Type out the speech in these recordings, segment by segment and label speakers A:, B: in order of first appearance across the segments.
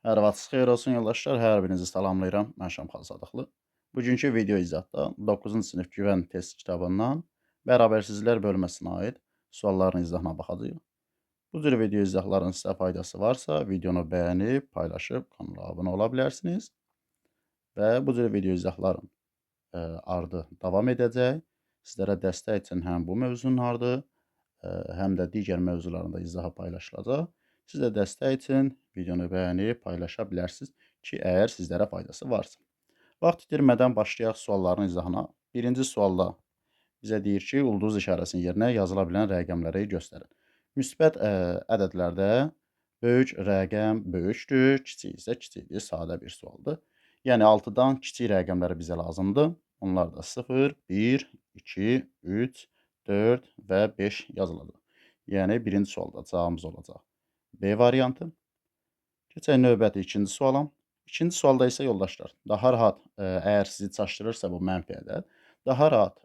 A: Hər vaxtınız xeyir olsun yoldaşlar. Hər birinizi salamlayıram. Mən Şamxal Sadıqlı. Bugünkü video izahatda 9-cu sinif güvən test kitabından bərabərsizliklər bölməsinə aid sualların izahına baxacağıq. Bu cür video izahların sizə faydası varsa, videonu bəyənib, paylaşıb kanala abunə ola bilərsiniz. Və bu cür video izahların ardı davam edəcək. Sizlərə dəstək üçün həm bu mövzunun ardı, həm də digər mövzularında izaha paylaşılacaq. Siz də dəstək üçün videonu bəyənib paylaşa bilərsiniz ki, əgər sizlərə faydası varsa. Vaxt itirmədən başlayaq sualların izahına. Birinci sualda bizə deyir ki, ulduz işarəsinin yerinə yazıla bilən rəqəmləri göstərin. Müsbət ədədlərdə böyük rəqəm böyükdür, kiçik isə kiçikdir. Sadə bir sualdır. Yəni 6-dan kiçik rəqəmləri bizə lazımdır. Onlar da 0, 1, 2, 3, 4 və 5 yazılacaq. Yəni birinci sualda cavabımız olacaq B variantı. Keçək növbəti ikinci suala. İkinci sualda isə yoldaşlar, daha rahat, əgər sizi çaşdırırsa bu mənfi ədəd, daha rahat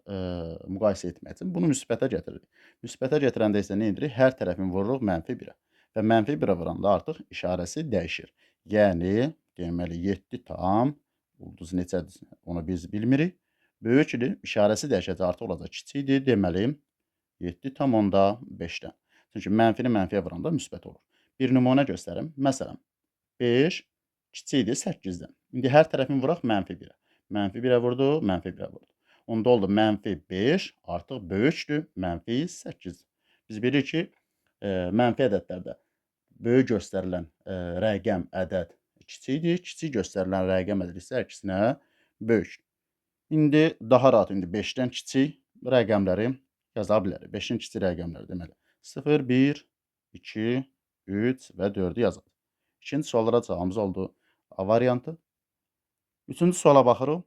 A: müqayisə etmək üçün bunu müsbətə gətiririk. Müsbətə gətirəndə isə nə edirik? Hər tərəfini vururuq -1-ə və -1-ə vuranda artıq işarəsi dəyişir. Yəni, deməli 7 tam, ulduz neçədir onu biz bilmirik. Böyükdür, işarəsi dəyişəcək, artıq olacaq kiçikdir, deməli 7 tam onda 5-dən. Çünki mənfini mənfiyə vuranda müsbət olur. Bir nümunə göstərim. Məsələn, 5 kiçikdir 8-dən. İndi hər tərəfini vuraq -1-ə. -1-ə vurdu, -1-ə vurdu. Onda oldu -5 artıq böyükdür -8. Biz bilirik ki, mənfi ədədlərdə böyük göstərilən rəqəm, ədəd kiçikdir. Kiçik göstərilən rəqəm ədəd isə əksinə böyükdür. İndi daha rahat 5-dən kiçik rəqəmləri yaza bilərik. 5-in kiçik rəqəmləri deməli 0, 1, 2, 3 və 4-ü yazaq. İkinci suallara cavabımız oldu A variantı. Üçüncü suala baxırıq.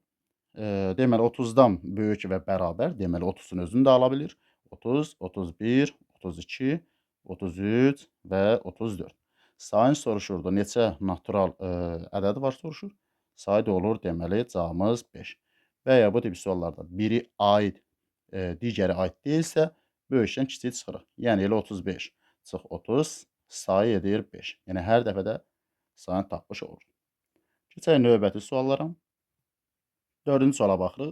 A: Deməli 30-dan böyük və bərabər, deməli 30-un özünü də ala bilir. 30, 31, 32, 33 və 34. Sayın soruşurdu, neçə natural ədəd var soruşur. Sayı da olur, deməli cavabımız 5. Və ya bu tip suallarda biri aid, digəri aid deyilsə, böyükdən kiçik çıxırıq. Yəni elə 35 çıx 30, sayı edir 5. Yəni hər dəfədə sayını tapmış olur. Keçək növbəti suallara. Dördüncü suala baxırıq.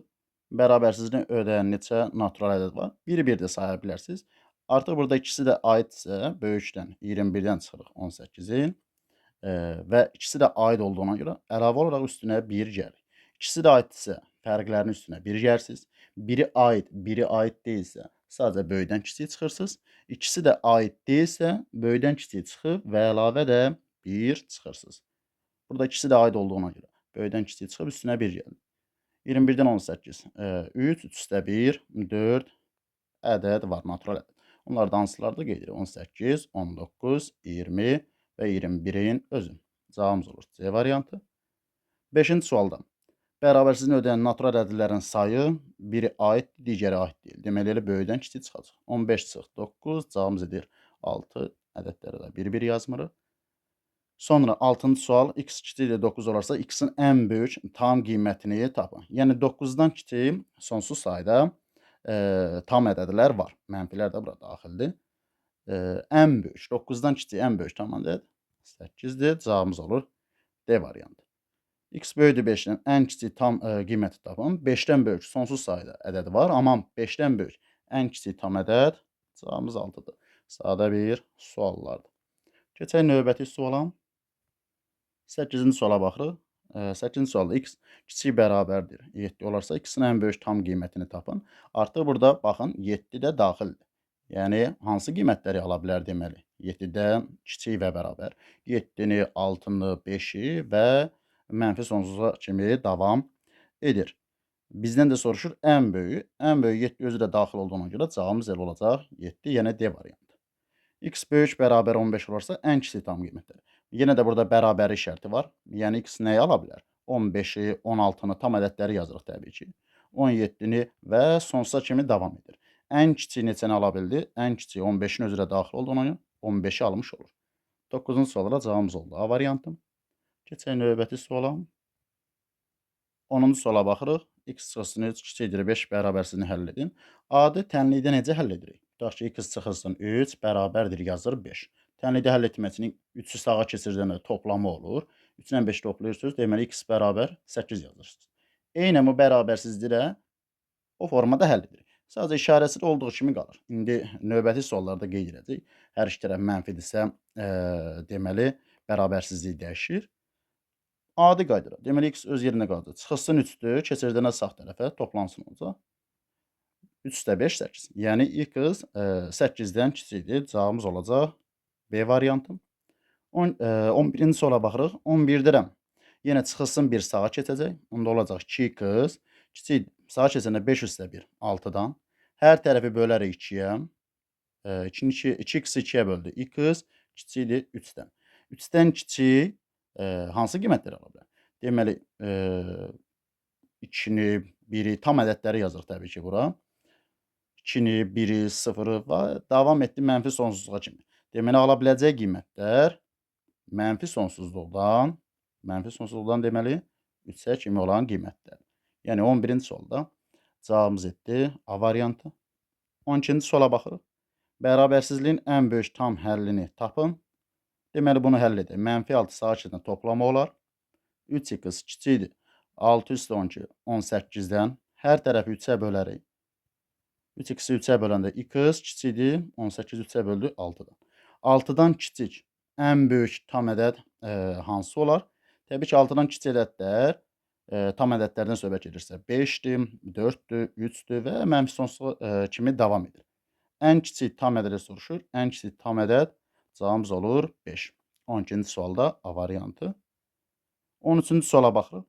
A: Bərabərsizliyin ödəyən neçə natural ədəd var? Bir-bir də saya bilərsiniz. Artıq burada ikisi də aidsə, böyükdən 21-dən çıxırıq 18-in və ikisi də aid olduğuna görə əlavə olaraq üstünə 1 gəlir. İkisi də aiddirsə, fərqlərinin üstünə 1 gərsiniz. Biri aid deyilsə, sadəcə böyükdən kiçik çıxırsınız. İkisi də aid deyilsə, böyükdən kiçik çıxıb və əlavə də 1 çıxırsınız. Burada ikisi də aid olduğuna görə böyükdən kiçik çıxıb üstünə 1 gəlir. 21-dən 18, 3, 3 üstə 1, 4 ədəd var, natural ədəd. Onlardan hansılardır qeyd edirik? 18, 19, 20 və 21-in özü. Cavabımız olur C variantı. 5-ci sualda bərabərsizliyin ödəyən natural ədədlərin sayı biri aid, digəri aid deyil. Deməli elə böyükdən kiçik çıxacaq. 15 çıx 9, cavabımız edir 6. Ədədləri də bir-bir yazmırıq. Sonra 6-cı sual, x kiçikdir 9 olarsa, x-in ən böyük tam qiymətini tapın. Yəni 9-dan kiçik sonsuz sayda tam ədədlər var. Mənfilər də bura daxildir. Ən böyük, 9-dan kiçik ən böyük tam ədəd 8-dir. Cavabımız olur D variantı. X böyükdür 5-dən, ən kiçik tam qiyməti tapın. 5-dən böyük sonsuz sayda ədəd var, amma 5-dən böyük ən kiçik tam ədəd cavabımız 6-dır. Sadə bir suallardır. Keçək növbəti suala. 8-ci suala baxırıq. 8-ci sualda x kiçik bərabərdir 7 olarsa, x-in ən böyük tam qiymətini tapın. Artıq burada baxın 7 də daxildir. Yəni hansı qiymətləri ala bilər deməli? 7-dən kiçik və bərabər. 7-ni, 6-nı, 5-i və mənfi sonsuza kimi davam edir. Bizdən də soruşur ən böyüyü. Ən böyük 7 özü də daxil olduğuna görə cavabımız elə olacaq 7, yəni D variantı. X böyük bərabər 15 olarsa, ən kiçik tam qiymətləri. Yenə də burada bərabəri şərti var. Yəni x nəyi ala bilər? 15-i, 16-nı, tam ədədləri yazırıq təbii ki. 17-ni və sonsuza kimi davam edir. Ən kiçik neçəni ala bildi? Ən kiçik 15-in özü də daxil olduğuna görə 15-i almış olur. 9-cu sualda cavabımız oldu A variantı. Keçək növbəti suala. 10-cu suala baxırıq. X çıxılsın 3 kiçikdir 5 bərabərsizliğini həll edin. Adi tənlikdə necə həll edirik? Tutaq ki, x çıxılsın 3 bərabərdir yazır 5. Tənlikdə həll etmək üçün 3-ü sağa keçirdən toplamı olur. 3 ilə 5 toplayırsınız. Deməli x bərabər 8 yazırsınız. Eynən bu bərabərsizliyi də o formada həll edirik. Sadəcə işarəsi də olduğu kimi qalır. İndi növbəti suallarda qeyd edəcəyik. Hər iki tərəf mənfidirsə, deməli bərabərsizlik dəyişir. Adi qaydada. Deməli x öz yerində qalacaq. Çıxılsın 3-dür, keçirdiyinə sağ tərəfə toplansın olacaq. 3 üstə 5 8. Yəni x 8-dən kiçikdir. Cavabımız olacaq B variantı. 11-ci suala baxırıq. 11-dirəm. Yenə çıxılsın 1 sağa keçəcək. Onda olacaq 2x kiçik sağa keçəndə 5 üstə 1 6-dan. Hər tərəfi bölərək 2-yə. 2x 2-yə böldü. X kiçikdir 3-dən. 3-dən kiçik hansı qiymətləri ala bilər? Deməli 2-ni, 1-i tam ədədləri yazırıq təbii ki bura. 2-ni, 1-i, 0-ı və davam etdi mənfi sonsuzluğa kimi. Deməli ala biləcək qiymətlər mənfi sonsuzluqdan deməli 3-ə kimi olan qiymətlər. Yəni 11-ci sualda cavabımız etdi A variantı. 12-ci suala baxırıq. Bərabərsizliyin ən böyük tam həllini tapın. Deməli bunu həll edək. Mənfi 6 sağa keçəndə toplama olar. 3x kiçikdir 6 üstə 12 18-dən. Hər tərəfi 3-ə bölərək. 3x-i 3-ə böləndə x kiçikdir 18 3-ə böldü 6-dan. 6-dan kiçik ən böyük tam ədəd hansı olar? Təbii ki 6-dan kiçik ədədlər tam ədədlərdən söhbət gedirsə 5-dir, 4-dür, 3-dür və mənfi sonsuza kimi davam edir. Ən kiçik tam ədədi soruşur. Ən kiçik tam ədəd cavabımız olur 5. 12-ci sualda A variantı. 13-cü suala baxırıq.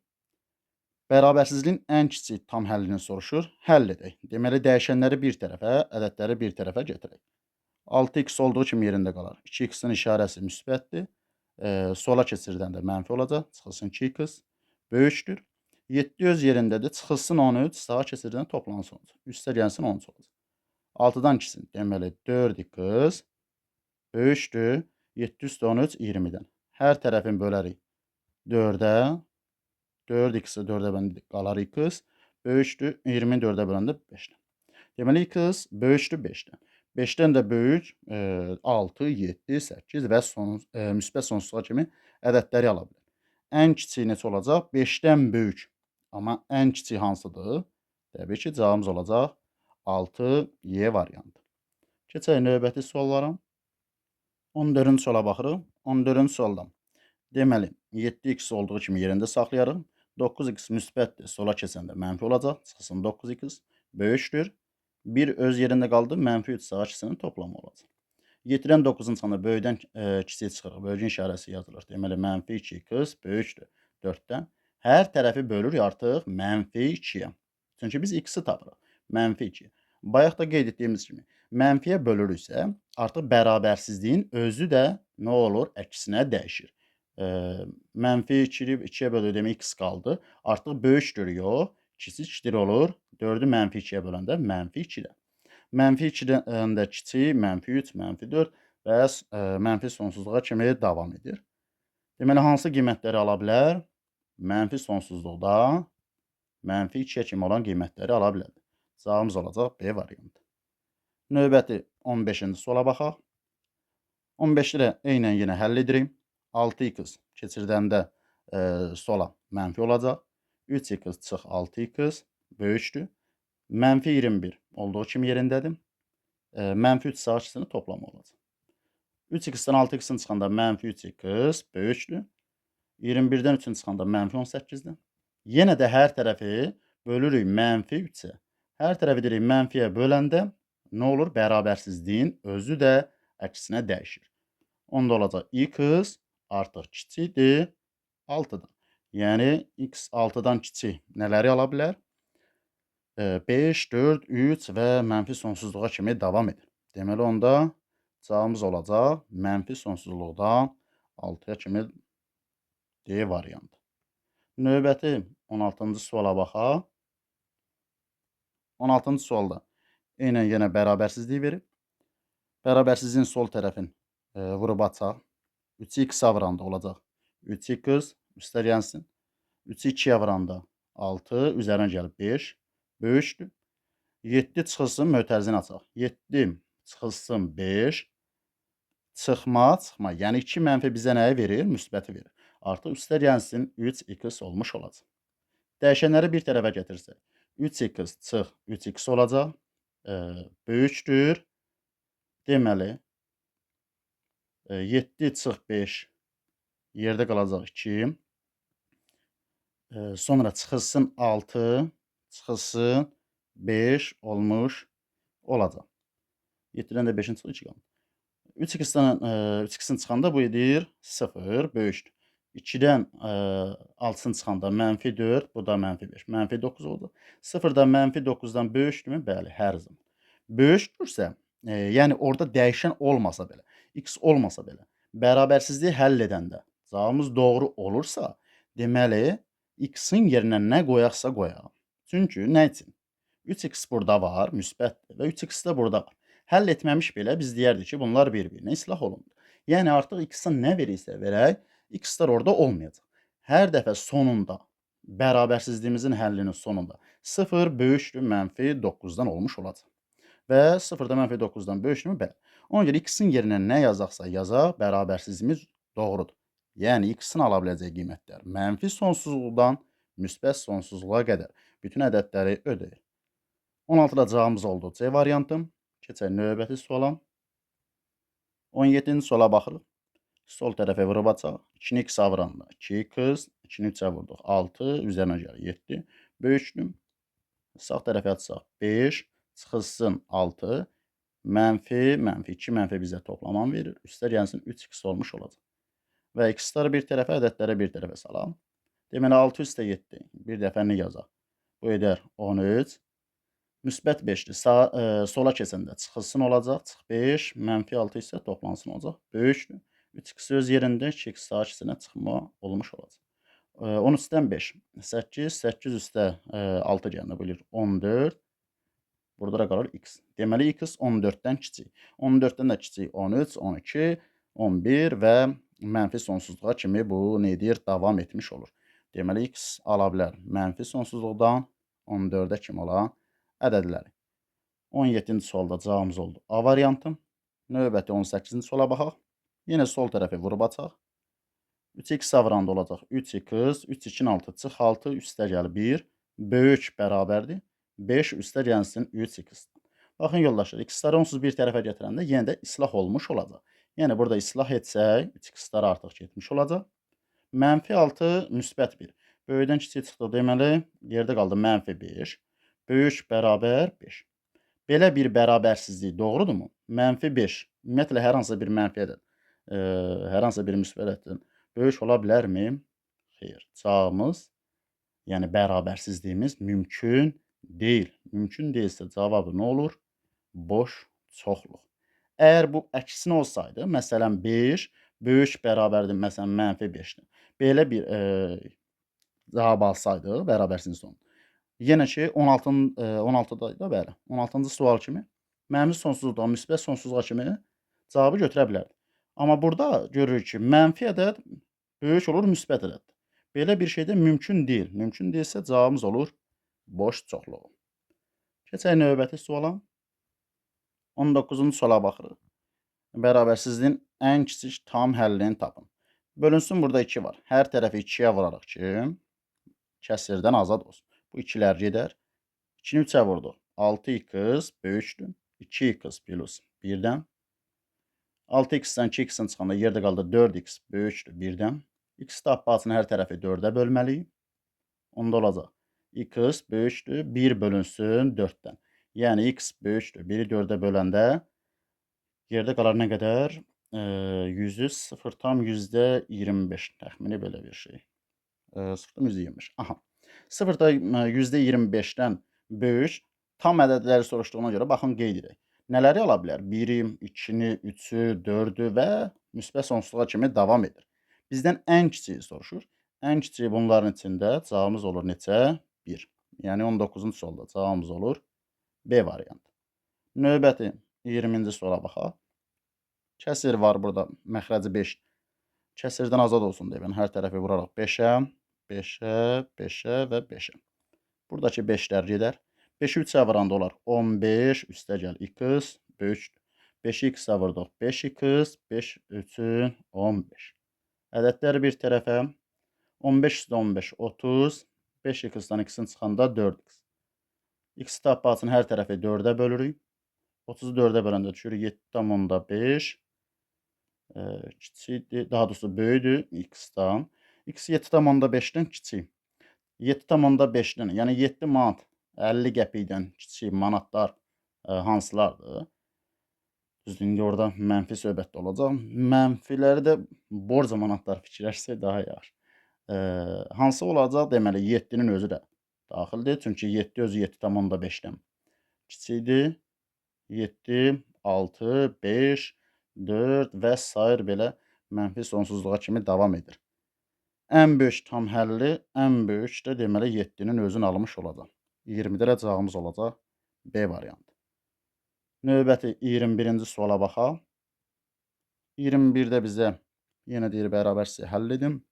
A: Bərabərsizliyin ən kiçik tam həllini soruşur. Həll edək. Deməli dəyişənləri bir tərəfə, ədədləri bir tərəfə gətirək. 6x olduğu kimi yerində qalar. 2x-in işarəsi müsbətdir. Sola keçirdəndə mənfi olacaq. Çıxılsın 2x böyükdür. 7 öz yerindədir. Çıxılsın 13, sağa keçirdəndə toplansın olacaq. Üstə gəlsin 13 olacaq. 6-dan kiçikdir. Deməli 4x böyükdür. 7 üstə 13 20-dən. Hər tərəfin bölərik 4-ə. 4x-i 4-ə böləndə qalar x. Böyükdür 20-ni 4-ə böləndə 5-dən. Deməli x böyükdür 5-dən. 5-dən də böyük 6, 7, 8 və müsbət sonsuzluğa kimi ədədləri ala bilər. Ən kiçik neçə olacaq? 5-dən böyük. Amma ən kiçik hansıdır? Təbii ki, cavabımız olacaq 6Y variantı. Keçək növbəti suallara. 14-cü suala baxırıq. 14-cü sualda deməli 7x olduğu kimi yerində saxlayarıq. 9x müsbətdir. Sola keçəndə mənfi olacaq. Çıxsın 9x böyükdür. 1 öz yerində qaldı. Mənfi 3 sağa keçəndə toplamı olacaq. 7-dən 9-un çıxanda böyükdən kiçik çıxırıq. Böyücün işarəsi yazılır. Deməli mənfi 2x böyükdür 4-dən. Hər tərəfi bölürük artıq mənfi 2-yə. Çünki biz x-i tapırıq. Mənfi 2. Bayaq da qeyd etdiyimiz kimi mənfiyə bölürüksə artıq bərabərsizliyin özü də nə olur? Əksinə dəyişir. Mənfi 2-yə bölü demək x qaldı. Artıq böyükdür yox, kiçikdir olur. 4-ü mənfi 2-yə böləndə mənfi 2-də. Mənfi 2-dən də kiçik, mənfi 3, mənfi 4 və mənfi sonsuzluğa kimi davam edir. Deməli, hansı qiymətləri ala bilər? Mənfi sonsuzluqda mənfi 2-yə kimi olan qiymətləri ala bilər. Cavabımız olacaq B variantı. Növbəti 15-ci suala baxaq. 15-i də eynən yenə həll edirik. 6x keçirdəndə sola mənfi olacaq. 3x çıx 6x böyükdür. Mənfi 21 olduğu kimi yerindədir. Mənfi 3 sağa keçəndə toplama olacaq. 3x-dən 6x-in çıxanda mənfi 3x böyükdür. 21-dən 3-ün çıxanda mənfi 18-dir. Yenə də hər tərəfi bölürük mənfi 3-ə. Hər tərəfi deyirik mənfiyə böləndə nə olur? Bərabərsizliyin özü də əksinə dəyişir. Onda olacaq x artıq kiçikdir 6-dan. Yəni x 6-dan kiçik nələri ala bilər? 5, 4, 3 və mənfi sonsuzluğa kimi davam edir. Deməli onda cavabımız olacaq mənfi sonsuzluqdan 6-ya kimi D variantı. Növbəti 16-cı suala baxaq. 16-cı sualda eynən yenə bərabərsizlik verir. Bərabərsizliyin sol tərəfin vurub açaq. 3x-a vuranda olacaq 3x üstə gəlsin. 3-ü 2-yə vuranda 6, üzərinə gəlib 5 böyükdür. 7 çıxılsın mötərizini açaq. 7 çıxılsın 5 çıxma. Yəni 2 mənfi bizə nəyi verir? Müsbəti verir. artıq üstə gəlsin 3x olmuş olacaq. Dəyişənləri bir tərəfə gətirsək, 3x çıx 3x olacaq. Böyükdür. Deməli, 7 çıx 5 yerdə qalacaq 2. Sonra çıxılsın 6, çıxılsın 5 olmuş olacaq. 7-dən də 5-in çıxı 2 qaldı. 3x-dən 3x-in çıxanda bu edir 0, böyükdür. 2-dən 6-sını çıxanda -4, bu da -5, -9 oldu. 0-dan -9-dan böyükdürmü? Bəli, hər zaman. Böyükdürsə, yəni orada dəyişən olmasa belə, x olmasa belə, bərabərsizliyi həll edəndə cavabımız doğru olursa, deməli, x-in yerinə nə qoyaqsa qoyaq. Çünki nə üçün? 3x burada var, müsbətdir və 3x də burada var. Həll etməmiş belə biz deyərdik ki, bunlar bir-birinə islah olundu. Yəni artıq x-a nə verirsə verək, x-lər orada olmayacaq. Hər dəfə sonunda, bərabərsizliyimizin həllinin sonunda 0 böyükdür -9-dan olmuş olacaq. Və 0 da -9-dan böyükdürmü? Bəli. Ona görə x-in yerinə nə yazaqsa yazaq, bərabərsizliyimiz doğrudur. Yəni x-in ala biləcəyi qiymətlər mənfi sonsuzluqdan müsbət sonsuzluğa qədər bütün ədədləri ödəyir. 16-da cavabımız oldu C variantı. Keçək növbəti suala. 17-ci suala baxırıq. Sol tərəfə vurub açaq. 2-ni x-a vuranda 2x, 2-ni 3-ə vurduq 6, üzərinə gəlir 7. Böyükdür. Sağ tərəfə açsaq 5, çıxılsın 6, -2, -2 bizə toplamanı verir. Üstə gəlsin 3x olmuş olacaq. Və x-ləri bir tərəfə, ədədləri bir tərəfə salam. Deməli 6 üstə 7. Bir dəfəni yazaq. Bu edər 13. Müsbət 5-dir. Sola keçəndə çıxılsın olacaq. Çıx 5, -6 isə toplansın olacaq. Böyükdür. 3x öz yerində, 2x sağa keçəndə çıxma olmuş olacaq. 10 üstdən 5, 8, 8 üstə 6 gəlində bölür 14. Burada da qalır x. Deməli, x 14-dən kiçik. 14-dən də kiçik 13, 12, 11 və mənfi sonsuzluğa kimi bu nedir? Davam etmiş olur. Deməli, x ala bilər mənfi sonsuzluqdan 14-ə kimi olan ədədləri. 17-ci sualda cavabımız oldu A variantı. Növbəti 18-ci suala baxaq. Yenə sol tərəfə vurub açaq. 3x vuranda olacaq 3x, 3 2-nin 6 çıx 6, üstə gəlir 1, böyük bərabərdir. 5 üstə gəlsin 3x. Baxın yoldaşlar, x-ləri onsuz bir tərəfə gətirəndə yenə də islah olmuş olacaq. Yəni burada islah etsək, 3x-lər artıq getmiş olacaq. -6, müsbət 1. Böyükdən kiçik çıxdı. Deməli, yerdə qaldı -5. Böyük bərabər 5. Belə bir bərabərsizlik doğrudurmu? -5. Ümumiyyətlə, hər hansısa bir mənfi ədəd, hər hansısa bir müsbət ədəddən böyük ola bilərmi? Xeyr. Cavabımız, yəni bərabərsizliyimiz mümkün deyil. Mümkün deyilsə cavabı nə olur? Boş çoxluq. Əgər bu əksinə olsaydı, məsələn 5 böyük bərabərdir, məsələn -5-dir. Belə bir cavab alsaydıq bərabərsizliyin sonu. Yenə ki 16-da da bəli. 16-cı sual kimi mənfi sonsuzluqdan müsbət sonsuzluğa kimi cavabı götürə bilərdik. Amma burada görürük ki, mənfi ədəd böyük olur müsbət ədəd. Belə bir şey də mümkün deyil. Mümkün deyilsə cavabımız olur boş çoxluğu. Keçək növbəti suala. 19-cu suala baxırıq. Bərabərsizliyin ən kiçik tam həllini tapın. Bölünsün burada 2 var. Hər tərəfi 2-yə vuraraq ki, kəsirdən azad olsun. Bu 2-lər gedər. 2-ni 3-ə vurduq. 6x böyükdür. 2x plus 1-dən. 6x-dən 2x-in çıxanda yerdə qaldı 4x böyükdür 1-dən. X tapmasını hər tərəfi 4-ə bölməliyik. Onda olacaq. X böyükdür 1 bölünsün 4-dən. Yəni x böyükdür 1-i 4-ə böləndə yerdə qalar nə qədər? 0,25 təxmini belə bir şey. 0,25. Aha. 0,25-dən böyük tam ədədləri soruşduğuna görə baxın qeyd edək. Nələri ala bilər? 1-i, 2-ni, 3-ü, 4-ü və müsbət sonsuzluğa kimi davam edir. Bizdən ən kiçiyi soruşur. Ən kiçiyi bunların içində cavabımız olur neçə? 1. Yəni 19-cu sualda cavabımız olur B variantı. Növbəti 20-ci suala baxaq. Kəsir var burada, məxrəci 5. Kəsirdən azad olsun deyə hər tərəfi vuraraq 5-ə, 5-ə, 5-ə və 5-ə. Buradakı 5-lər gedər. 5-i 3-ə vuranda olar 15, üstə gəl x, böyükdür. 5-i x-ə vurduq 5x, 5 üçün 15. Ədədləri bir tərəfə 15 üstə 15 30, 5x-dan x-in çıxanda 4x. X tapasını hər tərəfi 4-ə bölürük. 30-u 4-ə böləndə düşür 7,5 kiçikdir, daha doğrusu böyükdür x-dan. X 7,5-dən kiçik. 7,5-dən, yəni 7 manat 50 qəpikdən kiçik manatlar hansılardır? Düzdür, indi orada mənfi söhbət də olacaq. Mənfiləri də borc manatlar fikirləşsək daha yaxşı. Hansı olacaq? Deməli 7-nin özü də daxildir. Çünki 7 özü 7,5-dən kiçikdir. 7, 6, 5, 4 və sair belə mənfi sonsuzluğa kimi davam edir. Ən böyük tam həlli, ən böyük də deməli 7-nin özünü almış olacaq. 20-də cavabımız olacaq B variantı. Növbəti 21-ci suala baxaq. 21-də bizə yenə deyir bərabərsə həll edin.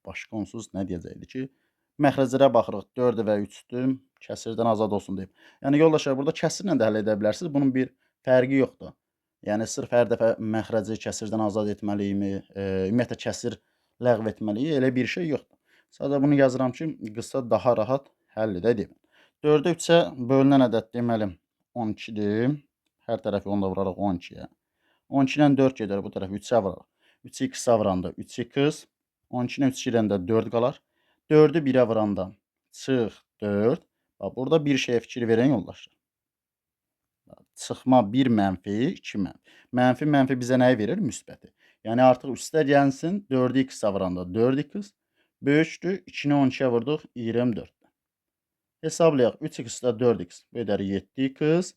A: Başqa onsuz nə deyəcəkdir ki? Məxrəclərə baxırıq 4 və 3-dür. Kəsirdən azad olsun deyib. Yəni yoldaşlar, burada kəsirlə də həll edə bilərsiniz. Bunun bir fərqi yoxdur. Yəni sırf hər dəfə məxrəci kəsirdən azad etməliyimi, ümumiyyətlə kəsir ləğv etməliyik, elə bir şey yoxdur. Sadəcə bunu yazıram ki, qısa daha rahat həll edə bilin. 4-ə 3-ə bölünən ədəd deməli 12-dir. Hər tərəfi 10-da vuraraq 12-yə. 12-dən 4 gedər, bu tərəf 3-ə vuraraq. 3-ü x-a vuranda 3x. 12-dən 3 gedəndə 4 qalar. 4-ü 1-ə vuranda çıx 4. Bax, burada bir şeyə fikir verən yoldaşlar. Çıxma 1 mənfi, 2 mənfi. Mənfi bizə nəyi verir? Müsbəti. Yəni artıq üstə gəlsin, 4-ü x-a vuranda 4x. Böyükdür, 2-ni 12-yə vurduq, 24. Hesablayaq, 3x-də 4x bölər 7x.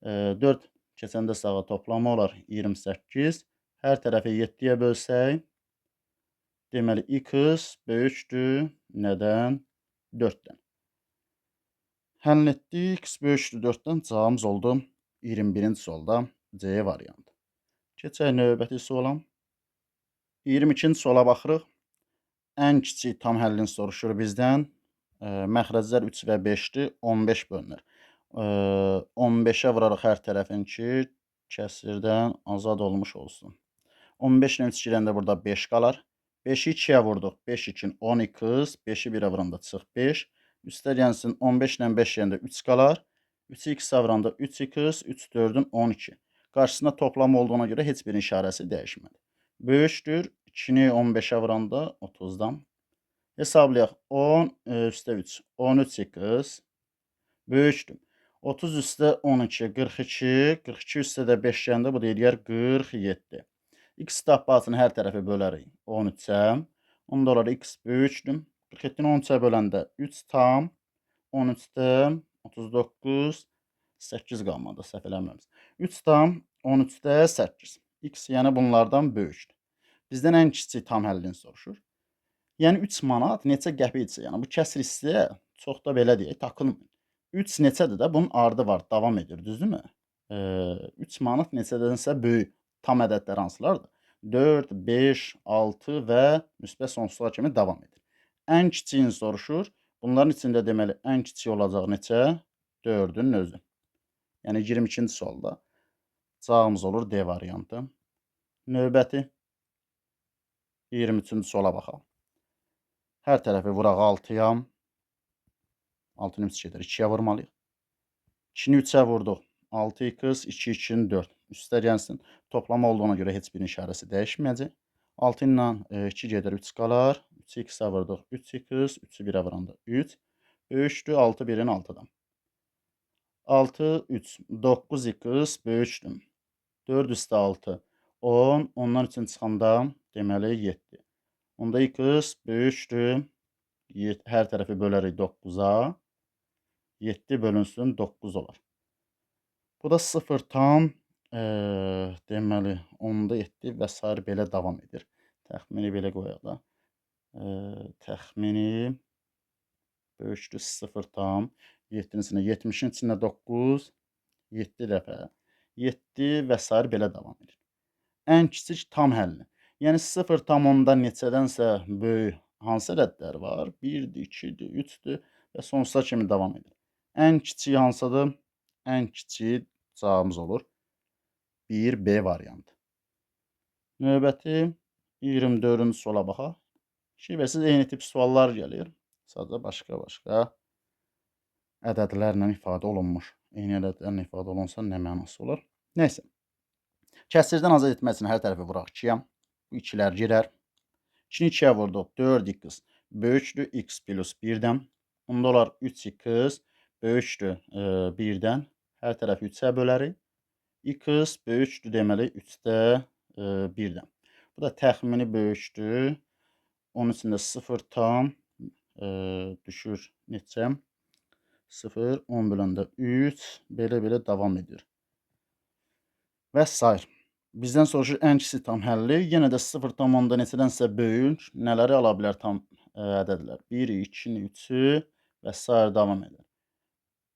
A: 4 keçəndə sağa toplama olar 28. Hər tərəfi 7-yə bölsək, deməli x böyükdür nədən? 4-dən. Həll etdik, x böyükdür 4-dən, cavabımız oldu 21-ci sualda C variantı. Keçək növbəti suala. 22-ci suala baxırıq. Ən kiçik tam həllini soruşur bizdən. Məxrəclər 3 və 5-dir, 15 bölünür. 15-ə vuraraq hər tərəfin ki, kəsirdən azad olmuş olsun. 15-lə 3 girəndə burada 5 qalar. 5-i 2-yə vurduq, 5 2-in 10x, 5-i 1-ə vuranda çıx 5. Üstə gəlsin 15-lə 5 girəndə 3 qalar. 3-ü x-a vuranda 3x, 3 4-ün 12. Qarşısında toplam olduğuna görə heç bir işarəsi dəyişmədi. Böyükdür, 2-ni 15-ə vuranda 30-dan. Hesablayaq, 10 üstə 3, 13x böyükdür. 30 üstə 12, 42, 42 üstə də 5 gəndə bu deyir 47. X tapasını hər tərəfə bölərik 13-ə. Onda olar x böyükdür. 47-ni 13-ə böləndə 3 tam, 13-də 39, 8 qalmadı, səhv eləmirəmsə. 3 tam, 13-də 8. X yəni bunlardan böyükdür. Bizdən ən kiçik tam həllini soruşur. Yəni 3 manat neçə qəpikdirsə, yəni bu kəsr hissəyə çox da belə deyək, takılmayın. 3 neçədir də bunun ardı var, davam edir, düzdürmü? 3 manat neçədənsə böyük tam ədədlər hansılardır? 4, 5, 6 və müsbət sonsuzluğa kimi davam edir. Ən kiçiyini soruşur. Bunların içində deməli ən kiçik olacaq neçə? 4-ün özü. Yəni 22-ci sualda cavabımız olur D variantı. Növbəti 23-cü suala baxaq. Hər tərəfi vuraq 6-ya. 6-nı 3 gedir, 2-yə vurmalıyıq. 2-ni 3-ə vurduq. 6x, 2, 2-nin 4. Üstə gəlsin. Toplama olduğuna görə heç bir işarəsi dəyişməyəcək. 6 ilə 2 gedir, 3 qalar. 3-ü x-ə vurduq, 3x, 3-ü 1-ə vuranda 3. Böyükdür, 6 1-in 6-dan. 6, 3, 9x böyükdür. 4 üstə 6, 10. Ondan üçün çıxanda deməli 7. Onda x böyükdür. Hər tərəfi bölərik 9-a. 7 bölünsün 9 olar. Bu da 0 tam deməli 10-da 7 və s. belə davam edir. Təxmini belə qoyaq da. Təxmini böyükdür 0 tam 7-nin içində 70-in içində 9, 7 dəfə 7 və s. belə davam edir. Ən kiçik tam həlli. Yəni 0 tam 10-dan neçədənsə böyük hansı ədədlər var? 1-dir, 2-dir, 3-dür və sonsuza kimi davam edir. Ən kiçik hansıdır? Ən kiçik cavabımız olur 1B variantı. Növbəti 24-cü suala baxaq. Şübhəsiz eyni tip suallar gəlir. Sadəcə başqa ədədlərlə ifadə olunmuş. Eyni ədədlərlə ifadə olunsa nə mənası olur? Nəysə. Kəsrdən azad etmək üçün hər tərəfi vuraq 2-yə. Bu 2-lər girər. 2-ni 2-yə vurduq. 4x böyükdür x plus 1-dən. Onda olar 3x böyükdür 1-dən. Hər tərəfi 3-ə bölərik. X böyükdür deməli 3-də 1-dən. Bu da təxmini böyükdür. Onun içində 0 tam düşür neçə? 0, 10 böləndə 3, belə davam edir. Və sair. Bizdən soruşur ən kiçik tam həlli. Yenə də 0 tam 10-da neçədənsə böyük. Nələri ala bilər tam ədədlər? 1-i, 2-ni, 3-ü və sair davam edir.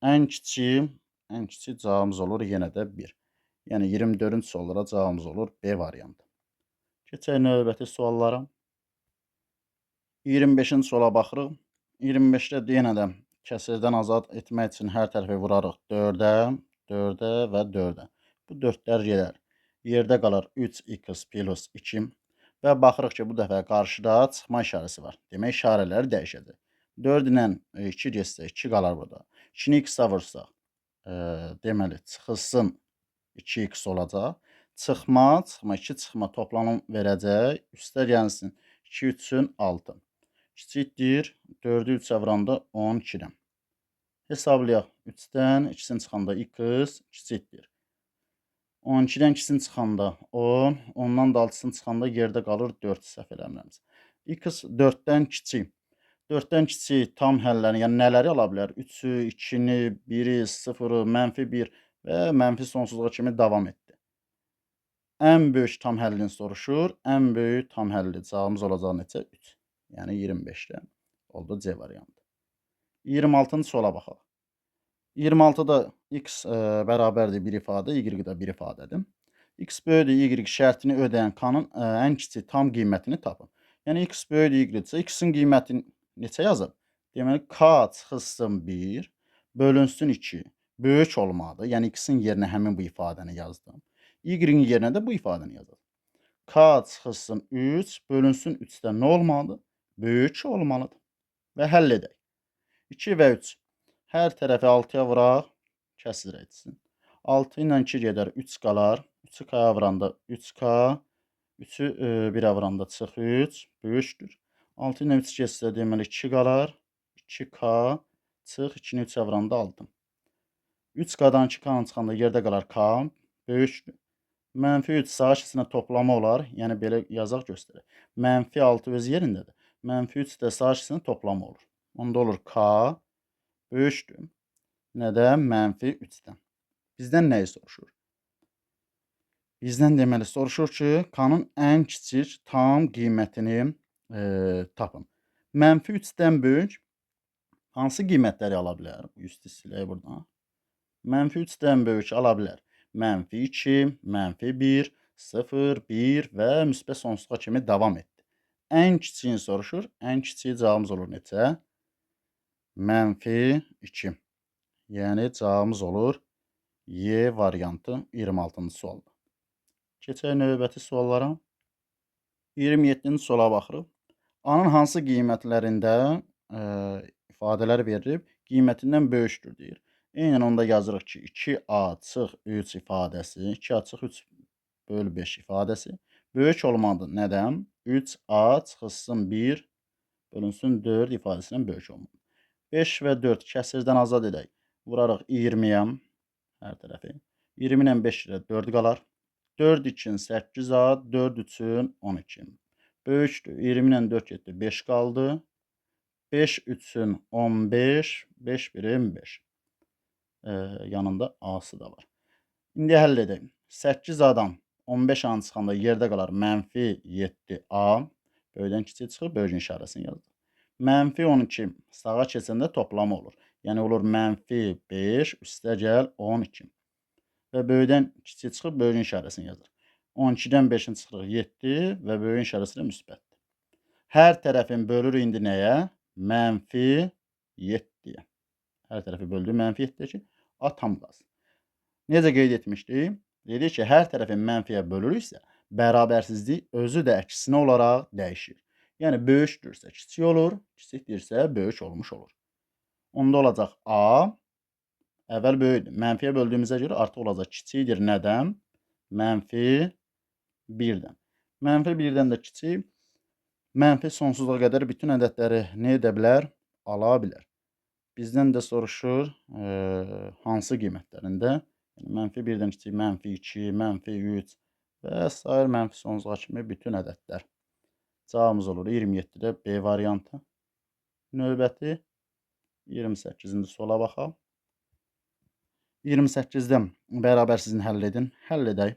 A: Ən kiçik cavabımız olur yenə də 1. Yəni 24-cü suallara cavabımız olur B variantı. Keçək növbəti suallara. 25-ci suala baxırıq. 25-də yenə də kəsrdən azad etmək üçün hər tərəfi vurarıq 4-ə, 4-ə və 4-ə. Bu 4-lər gedər. Yerdə qalar 3x plus 2 və baxırıq ki, bu dəfə qarşıda çıxma işarəsi var. Demək, işarələr dəyişəcək. 4 ilə 2 getsə 2 qalar burada. 2-ni x-a vursaq, deməli, çıxılsın 2x olacaq. Çıxma, 2 çıxma toplanım verəcək. Üstə gəlsin 2, 3-ün 6. Kiçikdir 4-ü 3-ə vuranda 12-dən. Hesablayaq 3-dən 2-sini çıxanda x kiçikdir. 12-dən 2-sini çıxanda 10, 10-dan da 6-sını çıxanda yerdə qalır 4 səhv eləmirəmsə. X 4-dən kiçik. 4-dən kiçik tam həllərini, yəni nələri ala bilər? 3-ü, 2-ni, 1-i, 0-ı, -1 və mənfi sonsuzluğa kimi davam etdi. Ən böyük tam həllini soruşur. Ən böyük tam həlli cavabımız olacaq neçə? 3. Yəni 25-də oldu C variantı. 26-cı suala baxaq. 26-da x bərabərdir bir ifadə, y də bir ifadədir. X böyükdür y şərtini ödəyən k-nın ən kiçik tam qiymətini tapın. Yəni x böyükdür y-dirsə, x-in qiyməti neçə yazıb? Deməli, k çıxılsın 1, bölünsün 2. Böyük olmalıdır. Yəni x-in yerinə həmin bu ifadəni yazdım. Y-in yerinə də bu ifadəni yazdım. K çıxılsın 3, bölünsün 3-dən nə olmalıdır? Böyük olmalıdır. Və həll edək. 2 və 3. Hər tərəfi 6-ya vuraq, kəsr etsin. 6 ilə 2 gedər, 3 qalar. 3-ü k-ya vuranda 3k, 3-ü 1-ə vuranda çıx 3, böyükdür. 6 ilə 3 getsə, deməli 2 qalar. 2k, çıx 2-ni 3-ə vuranda 6. 3k-dan 2k-nın çıxanda yerdə qalar k, böyükdür. -3 sağ içində toplama olar. Yəni belə yazaq göstərək. -6 öz yerindədir. -3 də sağ içində toplama olur. Onda olur k böyükdür. Nədən? -3-dən. Bizdən nəyi soruşur? Bizdən deməli soruşur ki, k-nın ən kiçik tam qiymətini tapın. -3-dən böyük hansı qiymətləri ala bilər? Üstü silək buradan. -3-dən böyük ala bilər. -2, -1, 0, 1 və müsbət sonsuzluğa kimi davam etdi. Ən kiçiyini soruşur. Ən kiçiyi cavabımız olur neçə? -2. Yəni cavabımız olur Y variantı 26-cı sualda. Keçək növbəti suallara. 27-ci suala baxırıq. A-nın hansı qiymətlərində ifadələr verilib, qiymətindən böyükdür deyir. Eynən onda yazırıq ki, 2a çıx 3 ifadəsi, 2a çıx 3 bölü 5 ifadəsi böyük olmalıdır. Nədən? 3a çıxılsın 1 bölünsün 4 ifadəsindən böyük olmalıdır. 5 və 4 kəsrdən azad edək. Vurarıq 20-yə hər tərəfi. 20 ilə 5 ilə 4 qalar. 4 2-in 8a, 4 3-ün 12. Böyükdür. 20 ilə 4 getdi, 5 qaldı. 5 3-ün 15, 5 1-in 5. Yanında A-sı da var. İndi həll edək. 8A-dan 15A-nın çıxanda yerdə qalar -7A. Böyükdən kiçik çıxır, böyücün işarəsini yazdım. -12 sağa keçəndə toplama olur. Yəni olur -5 üstə gəl 12. Və böyükdən kiçik çıxıb böyücün işarəsini yazır. 12-dən 5-in çıxırıq 7 və böyücün işarəsi ilə müsbətdir. Hər tərəfin bölür indi nəyə? -7-yə. Hər tərəfi böldü -7-yə ki, A tam qalsın. Necə qeyd etmişdik? Dedik ki, hər tərəfin mənfiyə bölürüksə, bərabərsizlik özü də əksinə olaraq dəyişir. Yəni böyükdürsə kiçik olur, kiçikdirsə böyük olmuş olur. Onda olacaq A əvvəl böyükdür. Mənfiyə böldüyümüzə görə artıq olacaq kiçikdir nədən? Mənfi 1-dən. Mənfi 1-dən də kiçik, mənfi sonsuzluğa qədər bütün ədədləri nə edə bilər? Ala bilər. Bizdən də soruşur hansı qiymətlərində? Yəni mənfi 1-dən kiçik, mənfi 2, mənfi 3 və sair mənfi sonsuzluğa kimi bütün ədədlər. Cavabımız olur 27-də B variantı. Növbəti 28-ci suala baxaq. 28-dən bərabərsizliyi həll edin. Həll edək.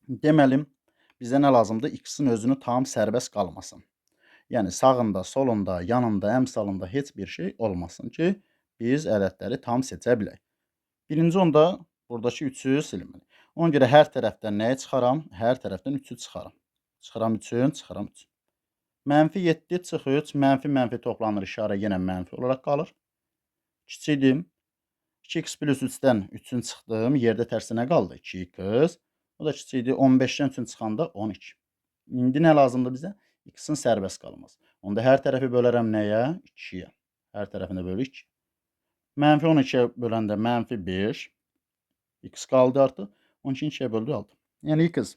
A: Deməli, bizə nə lazımdır? X-in özünü tam sərbəst qalmasın. Yəni sağında, solunda, yanında, əmsalında heç bir şey olmasın ki, biz ədədləri tam seçə bilək. Birinci onda buradakı 3-ü silməliyik. Ona görə hər tərəfdən nəyi çıxaram? Hər tərəfdən 3-ü çıxaram. Çıxıram 3-ün, çıxıram 3. Mənfi 7 çıx 3, mənfi toplanır, işarə yenə mənfi olaraq qalır. Kiçikdir. 2x plus 3-dən 3-ün çıxdım, yerdə tərsinə qaldı 2x. O da kiçikdir, 15-dən 3-ün çıxanda 12. İndi nə lazımdır bizə? X-in sərbəst qalması. Onda hər tərəfi bölərəm nəyə? 2-yə. Hər tərəfini bölü 2. Mənfi 12-yə böləndə mənfi 5. X qaldı artıq. 12-ni 2-yə böldü 6. Yəni X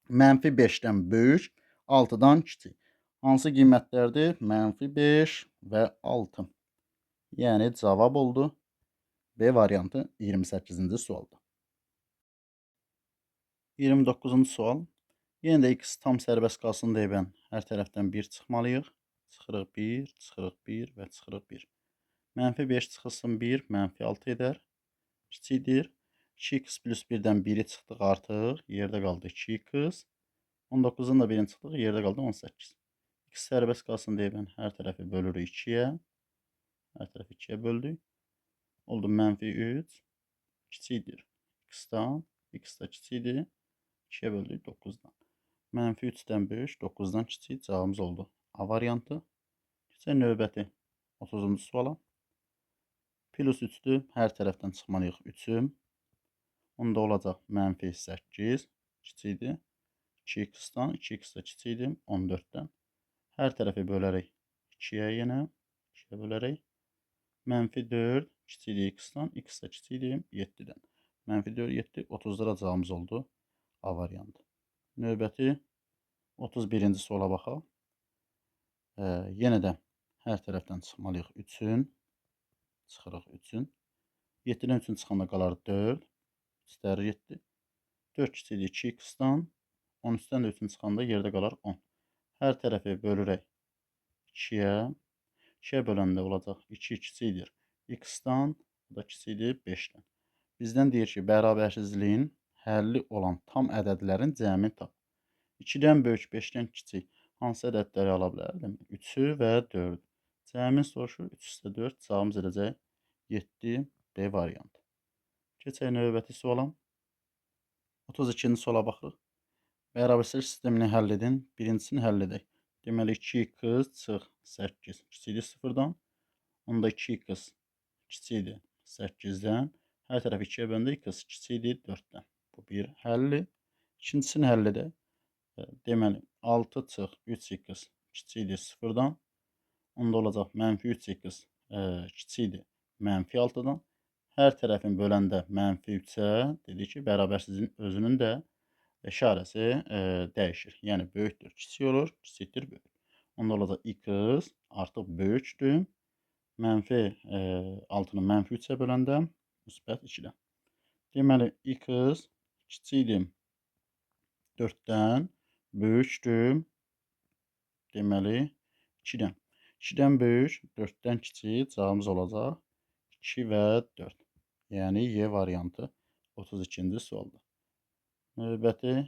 A: mənfi 5-dən böyük, 6-dan kiçik. Hansı qiymətlərdir? Mənfi 5 və 6. Yəni cavab oldu B variantı 28-ci sualda. 29-cu sual. Yenə də X tam sərbəst qalsın deyibən hər tərəfdən 1 çıxmalıyıq. Çıxırıq 1, çıxırıq 1 və çıxırıq 1. Mənfi 5 çıxılsın 1, mənfi 6 edər. Kiçikdir. 2x plus 1-dən 1-i çıxdıq artıq. Yerdə qaldı 2x. 19-dan da 1-in çıxdıq. Yerdə qaldı 18. X sərbəst qalsın deyibən hər tərəfi bölürük 2-yə. Hər tərəfi 2-yə böldük. Oldu mənfi 3. Kiçikdir x-dan. X da kiçikdir. 2-yə böldük 9-dan. Mənfi 3-dən böyük, 9-dan kiçik cavabımız oldu A variantı. Keçək növbəti 30-cu suala. Plus 3-dür. Hər tərəfdən çıxmalıyıq 3-ü. Onda olacaq mənfi 8. Kiçikdir. 2x-dan. 2x da kiçikdir 14-dən. Hər tərəfi bölərək 2-yə yenə. 2-yə bölərək. Mənfi 4. Kiçikdir x-dan. X da kiçikdir 7-dən. Mənfi 4, 7. 30-da cavabımız oldu A variantı. Növbəti 31-ci suala baxaq. Yenə də hər tərəfdən çıxmalıyıq 3-ün. Çıxırıq 3-ün. 7-dən 3-ün çıxanda qalar 4. 3-lər 7. 4 kiçikdir 2x-dan. 13-dən də 3-ün çıxanda yerdə qalar 10. Hər tərəfi bölürək 2-yə. 2-yə böləndə olacaq 2 kiçikdir x-dan. Bu da kiçikdir 5-dən. Bizdən deyir ki, bərabərsizliyin həlli olan tam ədədlərin cəmini tap. 2-dən böyük, 5-dən kiçik hansı ədədləri ala bilər? 3-ü və 4-ü. Cəmin soruşur. 3 üstə 4 cavabımız edəcək 7 B variantı. Keçək növbəti suala. 32-ci suala baxırıq. Bərabərsizlik sistemini həll edin. Birincisini həll edək. Deməli 2x çıx 8 kiçikdir 0-dan. Onda 2x kiçikdir 8-dən. Hər tərəfi 2-yə böləndə x kiçikdir 4-dən. Bu bir həlli. İkincisini həll edək. Deməli 6 çıx 3x kiçikdir 0-dan. Onda olacaq mənfi 3x kiçikdir mənfi 6-dan. Hər tərəfin böləndə mənfi 3-ə dedik ki, bərabərsizliyin özünün də işarəsi dəyişir. Yəni böyükdür, kiçik olur, kiçikdir, böyük. Onda olacaq x artıq böyükdür. Mənfi 6-nı mənfi 3-ə böləndə müsbət 2-dən. Deməli x kiçikdir 4-dən, böyükdür. Deməli 2-dən. 2-dən böyük, 4-dən kiçik cavabımız olacaq 2 və 4. Yəni Y variantı 32-ci sualda. Növbəti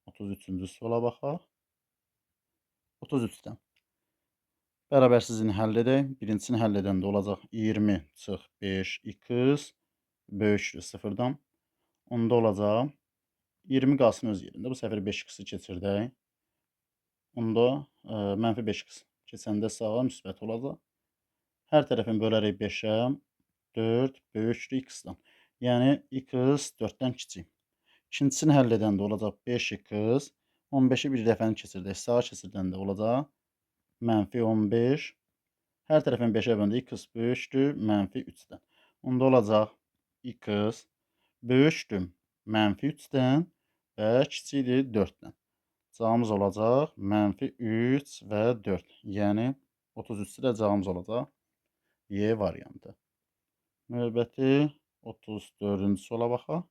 A: 33-cü suala baxaq. 33-dən. Bərabərsizliğini həll edək. Birincisini həll edəndə olacaq 20 çıx 5x böyükdür 0-dan. Onda olacaq 20 qalsın öz yerində. Bu səfər 5x-i keçirdək. Onda mənfi 5x keçəndə sağa müsbət olacaq. Hər tərəfini bölərək 5-ə. 4 böyükdür x-dan. Yəni x 4-dən kiçik. İkincisini həll edəndə olacaq 5x 15'i bir dəfəni keçirdək. Sağa keçirdəndə olacaq -15. Hər tərəfin 5-ə böldük. X böyükdür -3-dən. Onda olacaq x böyükdür -3-dən və kiçikdir 4-dən. Cavabımız olacaq -3 və 4. Yəni 33-ü də cavabımız olacaq Y variantı. Növbəti 34-cü suala baxaq.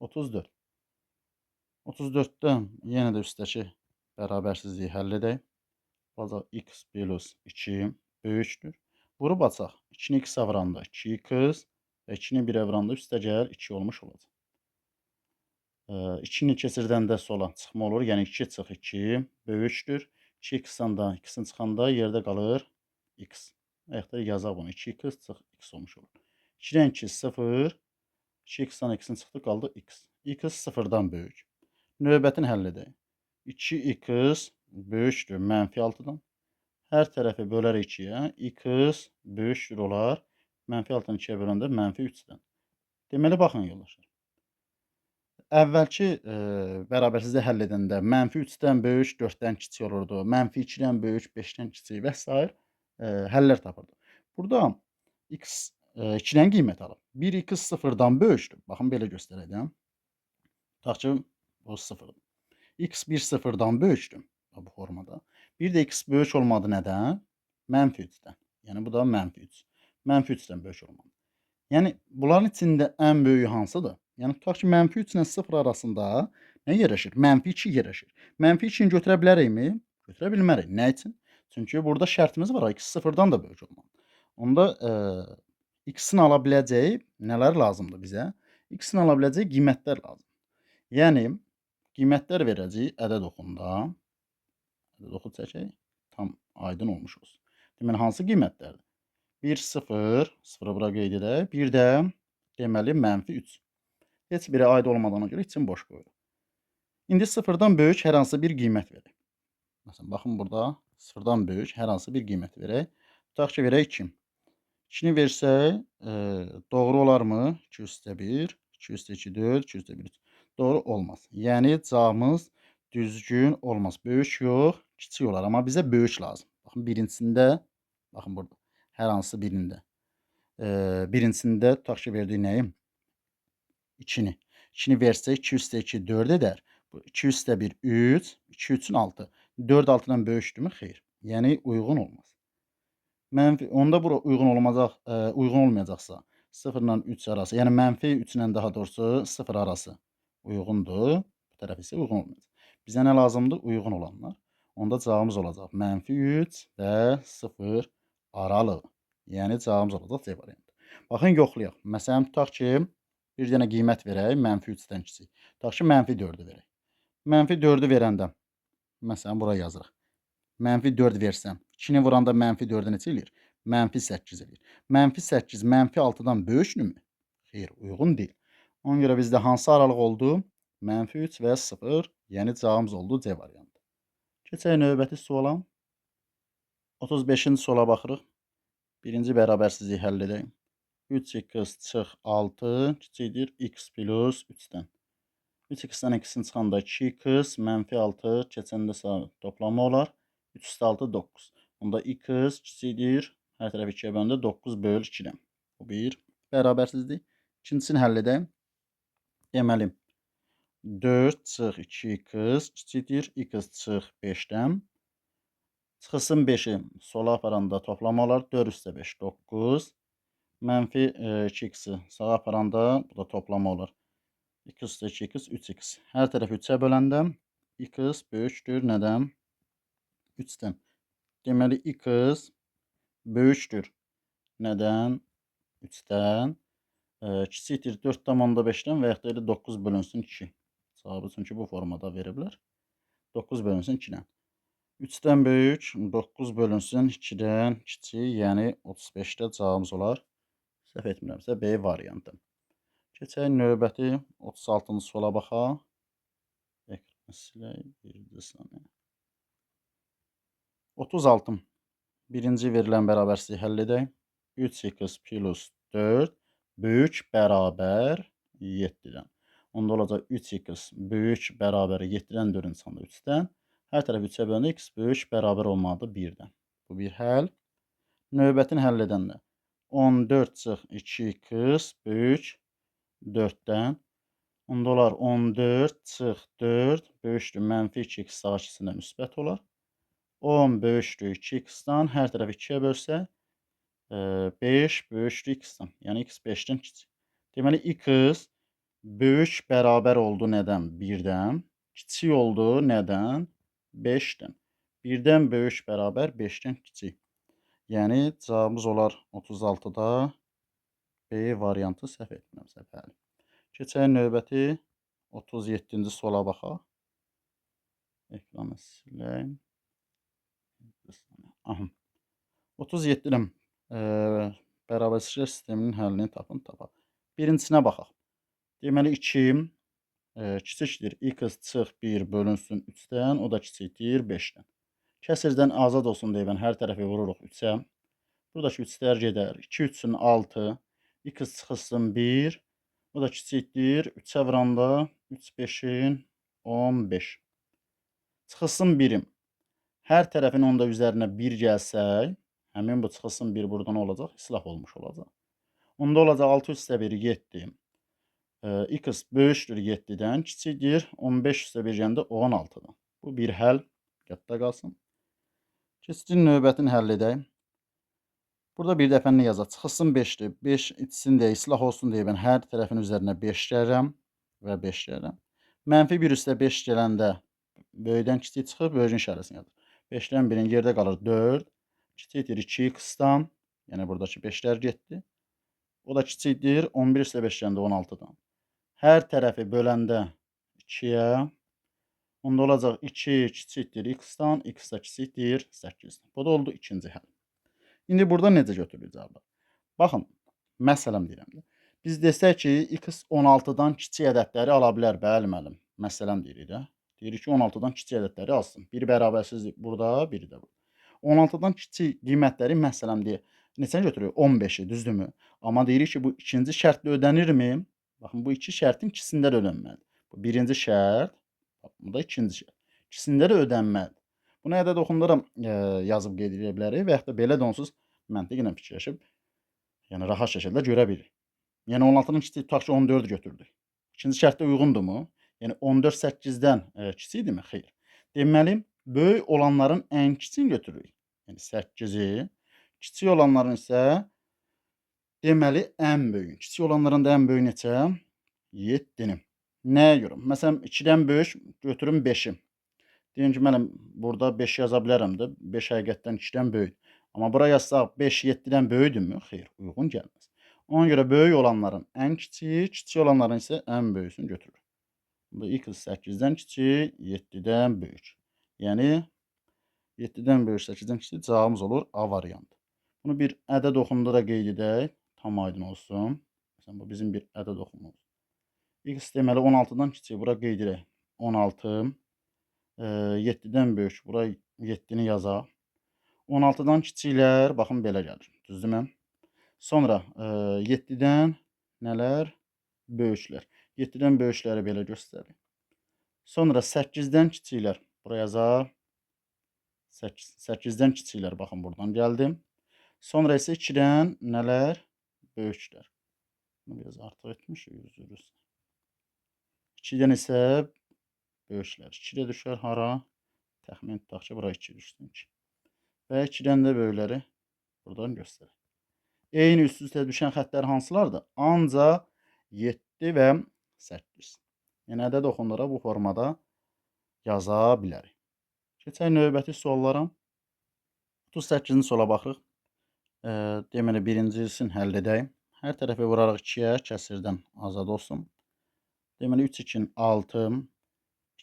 A: 34. 34-dən yenə də üstdəki bərabərsizliyi həll edək. Olacaq x plus 2 böyükdür. Vurub açaq. 2-ni x-ə vuranda 2x və 2-ni 1-ə vuranda üstə gəl 2 olmuş olacaq. 2-ni keçirdəndə sola çıxma olur. Yəni 2 çıx 2 böyükdür. 2x-dan da x-in çıxanda yerdə qalır x. Ayaqda yazaq bunu. 2x çıx x olmuş olur. 2-dən 2 0. 2x-dan x-in çıxdı qaldı x. X 0-dan böyük. Növbətini həll edək. 2x böyükdür -6-dan. Hər tərəfi bölərək 2-yə. X böyükdür olar. -6-dan 2-yə böləndə -3-dən. Deməli, baxın yoldaşlar. Əvvəlki bərabərsizliyi həll edəndə -3-dən böyük 4-dən kiçik olurdu. -2-dən böyük 5-dən kiçik və s. Həllər tapırdı. Burada x 2-dən qiymət alıb. 1x 0-dan böyükdür. Baxın, belə göstərəcəm. Tutaq ki, bu 0-dır. X 1 0-dan böyükdür bu formada. Bir də x böyük olmadı nədən? -3-dən. Yəni bu da -3. -3-dən böyük olmadı. Yəni bunların içində ən böyüyü hansıdır? Yəni tutaq ki, -3 ilə 0 arasında nə yerləşir? -2 yerləşir. -2-ni götürə bilərikmi? Götürə bilmərik. Nə üçün? Çünki burada şərtimiz var, x 0-dan da böyük olmalı. Onda x-in ala biləcəyi nələr lazımdır bizə? X-in ala biləcəyi qiymətlər lazımdır. Yəni qiymətlər verəcəyik ədəd oxunda. Ədəd oxu çəkək. Tam aydın olmuş olsun. Deməli, hansı qiymətlərdir? 1 0, 0-ı bura qeyd edək. Bir də deməli -3. Heç biri aid olmadığına görə için boş qoyuruq. İndi 0-dan böyük hər hansı bir qiymət verək. Məsələn, baxın burada 0-dan böyük hər hansı bir qiymət verək. Tutaq ki, verək 2. 2-ni versək, doğru olarmı? 2 üstə 1, 2 üstə 2 4, 2 üstə 1 3. Doğru olmaz. Yəni cavabımız düzgün olmaz. Böyük yox, kiçik olar. Amma bizə böyük lazım. Baxın, birincisində, baxın burada. Hər hansı birində. Birincisində tutaq ki, verdik nəyi? 2-ni. 2-ni versək 2 üstə 2 4 edər. 2 üstə 1 3, 2 3-ün 6. 4 6-dan böyükdürmü? Xeyr. Yəni uyğun olmaz. Onda bura uyğun olmayacaqsa 0 ilə 3 arası, yəni -3 ilə daha doğrusu 0 arası uyğundur. Bu tərəf isə uyğun olmayacaq. Bizə nə lazımdır? Uyğun olanlar. Onda cavabımız olacaq -3 və 0 aralığı. Yəni cavabımız olacaq C variantı. Baxın, yoxlayaq. Məsələn, tutaq ki, bir dənə qiymət verək, -3-dən kiçik. Tutaq ki, -4-ü verək. -4-ü verəndə, məsələn, bura yazırıq. -4 versəm, 2-ni vuranda -4-ü neçə eləyir? -8 eləyir. -8 -6-dan böyükdürmü? Xeyr, uyğun deyil. Ona görə bizdə hansı aralıq oldu? -3 və 0, yəni cavabımız oldu C variantı. Keçək növbəti suala. 35-ci suala baxırıq. Birinci bərabərsizliyi həll edək. 3x çıx 6 kiçikdir x plus 3-dən. 3x-dən x-in çıxanda 2x, -6 keçəndə sağ toplama olar. 3 üstə 6 9. Onda x kiçikdir. Hər tərəf 2-yə böləndə 9 böl 2-dən. Bu bir bərabərsizlik. İkincisini həll edək. Deməli, 4 çıx 2x kiçikdir. X çıx 5-dən. Çıxısın 5-i sola aparanda toplama olar. 4 üstə 5 9. -2x-i sağa aparanda bu da toplama olur. 2 üstə 2x 3x. Hər tərəfi 3-ə böləndə x böyükdür nədən? 3-dən. Deməli, x böyükdür nədən? 3-dən. Kiçikdir 4,5-dən və yaxud da 9 bölünsün 2. Cavabı çünki bu formada veriblər. 9 bölünsün 2-dən. 3-dən böyük, 9 bölünsün 2-dən kiçik, yəni 35-də cavabımız olar. Səhv etmirəmsə B variantı. Keçək növbəti 36-cı suala baxaq. Ekranı silək, bir saniyə. 36. Birinci verilən bərabərsizliyi həll edək. 3x plus 4 böyük bərabər 7-dən. Onda olacaq 3x böyük bərabəri 7-dən 4-ün çıxanda 3-dən. Hər tərəf 3-ə bölündə x böyük bərabər olmalıdır 1-dən. Bu bir həll. Növbətini həll edəndə 14 çıx 2x böyük 4-dən. Onda olar 14 çıx 4 böyükdür mənfi 2x sağa ikisindən müsbət olar. 10 böyükdür 2x-dan. Hər tərəfi 2-yə bölsək 5 böyükdür x-dan. Yəni x 5-dən kiçik. Deməli x böyük bərabər oldu nədən? 1-dən. Kiçik oldu nədən? 5-dən. 1-dən böyük bərabər 5-dən kiçik. Yəni cavabımız olar 36-da B variantı səhv etmirəmsə. Bəli. Keçək növbəti 37-ci suala baxaq. Ekranı silək. Aha. 37-dən bərabərsizliklər sisteminin həllini tapın, tapaq. Birincisinə baxaq. Deməli 2 kiçikdir x çıx 1 bölünsün 3-dən, o da kiçikdir 5-dən. Kəsirdən azad olsun deyən hər tərəfi vururuq 3-ə. Buradakı 3-lər gedər. 2 3-ün 6, x çıxılsın 1, o da kiçikdir 3-ə vuranda 3 5-in 15. Çıxılsın 1-im. Hər tərəfin onda üzərinə 1 gəlsək, həmin bu çıxılsın 1 buradan olacaq, islah olmuş olacaq. Onda olacaq 6 üstə 1 7. X böyükdür 7-dən, kiçikdir 15 üstə 1 gəndə 16-dan. Bu bir həll, yadda qalsın. Keçirin növbətini həll edək. Burada bir dəfə nə yazacaq? Çıxılsın 5-dir. 5 içsin deyə, islah olsun deyə mən hər tərəfin üzərinə 5 gəlirəm və 5 gəlirəm. Mənfi 1 üstə 5 gələndə böyükdən kiçik çıxır, böyücün işarəsini yazır. 5-dən 1-in yerdə qalır 4. Kiçikdir 2x-dan. Yəni buradakı 5-lər getdi. O da kiçikdir 11 üstə 5 gəndə 16-dan. Hər tərəfi böləndə 2-yə. Onda olacaq 2 kiçikdir x-dan, x da kiçikdir 8-dən. Bu da oldu ikinci həll. İndi burada necə götürülür cavablar? Baxın, məsələm deyirəm. Biz desək ki, x 16-dan kiçik ədədləri ala bilər, bəli müəllim. Məsələm deyirik də. Deyirik ki, 16-dan kiçik ədədləri alsın. Biri bərabərsizdir burada, biri də burada. 16-dan kiçik qiymətləri məsələm deyə neçəni götürür? 15-i, düzdürmü? Amma deyirik ki, bu ikinci şərtlə ödənirmi? Baxın, bu iki şərtin ikisində də ödənməlidir. Bu birinci şərt, bu da ikinci şərt. İkisində də ödənməlidir. Buna ədəd oxunduram yazıb qeyd edə bilərik və yaxud da belə də onsuz məntiqlə fikirləşib, yəni rahat şəkildə görə bilirik. Yəni 16-nın kiçiyi tutaq ki, 14 götürdük. İkinci şərtdə uyğundurmu? Yəni 14 8-dən kiçikdirmi? Xeyr. Deməli, böyük olanların ən kiçiyini götürürük. Yəni 8-i, kiçik olanların isə deməli ən böyük. Kiçik olanların da ən böyük neçə? 7-ni. Nəyə görə? Məsələn, 2-dən böyük götürüm 5-i. Deyim ki, mənim burada 5 yaza bilərəm də. 5 həqiqətdən 2-dən böyük. Amma bura yazsaq 5 7-dən böyükdürmü? Xeyr, uyğun gəlməz. Ona görə böyük olanların ən kiçiyi, kiçik olanların isə ən böyüsünü götürür. Bu x 8-dən kiçik, 7-dən böyük. Yəni 7-dən böyük 8-dən kiçik cavabımız olur A variantı. Bunu bir ədəd oxunduğunda qeyd edək, tam aydın olsun. Məsələn, bu bizim bir ədəd oxunumuz. X deməli 16-dan kiçik, bura qeyd edək. 16 7-dən böyük, bura 7-ni yazaq. 16-dan kiçiklər, baxın belə gəlir. Düzdürmü? Sonra 7-dən nələr? Böyüklər. 7-dən böyükləri belə göstərir. Sonra 8-dən kiçiklər. Bura yazaq. 8-dən kiçiklər. Baxın, buradan gəldim. Sonra isə 2-dən nələr? Böyüklər. Bunu biraz artıq etmişik. 2-dən isə böyüklər. 2-də düşər hara? Təxmin tutaq ki, bura 2 düşsün. Və 2-dən də böyükləri buradan göstərir. Eyni üst-üstə düşən xəttlər hansılardır? Ancaq 7 və 8. Yəni ədəd oxunduqlara bu formada yaza bilərik. Keçək növbəti suallara. 38-ci suala baxırıq. Deməli, birincisini həll edək. Hər tərəfi vuraraq 2-yə, kəsirdən azad olsun. Deməli, 3 2-in 6.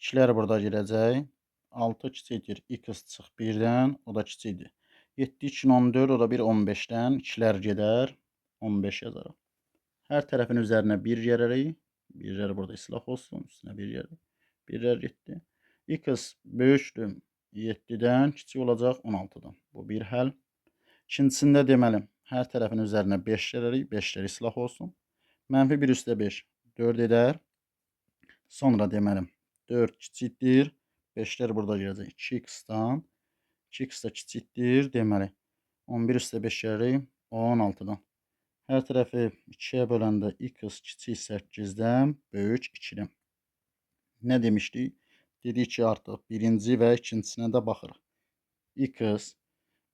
A: 2-lər burada gedəcək. 6 kiçikdir x çıx 1-dən, o da kiçikdir. 7 2-in 14, o da 1 15-dən. 2-lər gedər, 15 yazarıq. Hər tərəfin üzərinə 1 gələrik. 1-lər burada islah olsun, üstünə 1 gəlir. 1-lər getdi. X böyükdür 7-dən, kiçik olacaq 16-dan. Bu bir həll. İkincisində deməli, hər tərəfin üzərinə 5 gələrik. 5-lər islah olsun. Mənfi 1 üstə 5 4 edər. Sonra deməli 4 kiçikdir. 5'lər burada gələcək. 2x-dan. 2x də kiçikdir. Deməli 11 üstə 5 gəlirik 16-dan. Hər tərəfi 2-yə böləndə x kiçik 8-dən böyük 2-dən. Nə demişdik? Dedik ki, artıq birinci və ikincisinə də baxırıq. X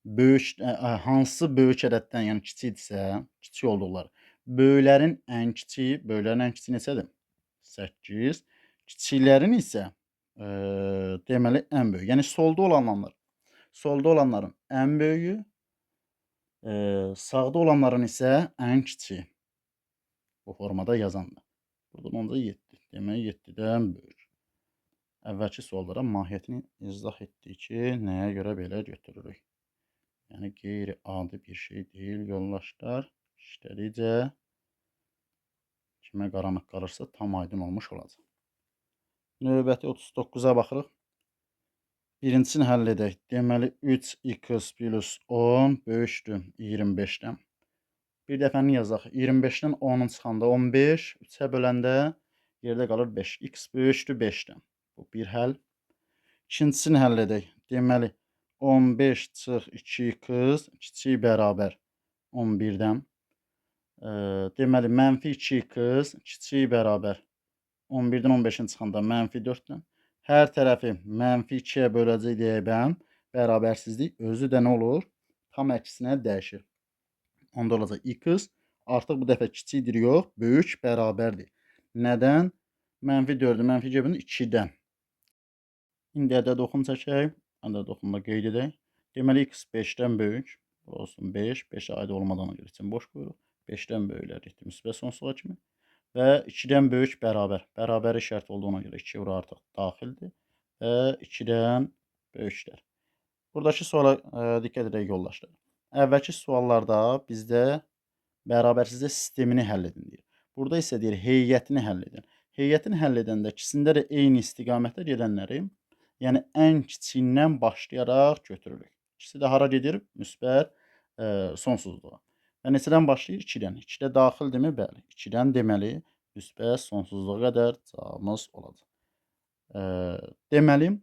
A: böyük hansı böyük ədəddən, yəni kiçikdirsə, kiçik olduqları. Böyüklərin ən kiçiyi neçədir? 8. Kiçiklərin isə deməli ən böyük. Yəni solda olanların ən böyüyü, sağda olanların isə ən kiçiyi. Bu formada yazanda. Buradan onda 7. Demək 7-dən böyük. Əvvəlki suallara mahiyyətini izah etdik ki, nəyə görə belə götürürük. Yəni qeyri-adi bir şey deyil yoldaşlar. İşlədikcə kimə qaranlıq qalırsa tam aydın olmuş olacaq. Növbəti 39-a baxırıq. Birincisini həll edək. Deməli 3x plus 10 böyükdür 25-dən. Bir dəfəni yazaq. 25-dən 10'un çıxanda 15, 3-ə böləndə yerdə qalır 5. X böyükdür 5-dən. Bu bir həll. İkincisini həll edək. Deməli 15 çıx 2x kiçik bərabər 11-dən. Deməli mənfi 2x kiçik bərabər 11-dən 15-in çıxanda mənfi 4-dən. Hər tərəfi mənfi 2-yə böləcək deyək bərabərsizlik özü də nə olur? Tam əksinə dəyişir. Onda olacaq x artıq bu dəfə kiçikdir yox, böyük bərabərdir. Nədən? Mənfi 4-ü mənfi cəbini 2-dən. İndi ədəd oxunu çəkək. Ədəd oxunu da qeyd edək. Deməli x 5-dən böyük. Olsun 5. 5'ə aid olmadığına görə üçün boş qoyuruq. 5'dən böyüklər getdi müsbət sonsuza kimi. Və 2-dən böyük bərabər. Bərabəri şərt olduğuna görə 2 bura artıq daxildir. Və 2-dən böyüklər. Buradakı suala diqqət edək yoldaşlar. Əvvəlki suallarda bizdə bərabərsizlik sistemini həll edin deyir. Burada isə deyir heyətini həll edin. Heyətini həll edəndə ikisində də eyni istiqamətdə gedənləri, yəni ən kiçiyindən başlayaraq götürürük. İkisi də hara gedir? Müsbət sonsuzluğa. Və neçədən başlayır? 2-dən. 2-də daxildirmi? Bəli. 2-dən deməli müsbət sonsuzluğa qədər cavabımız olacaq. Deməli,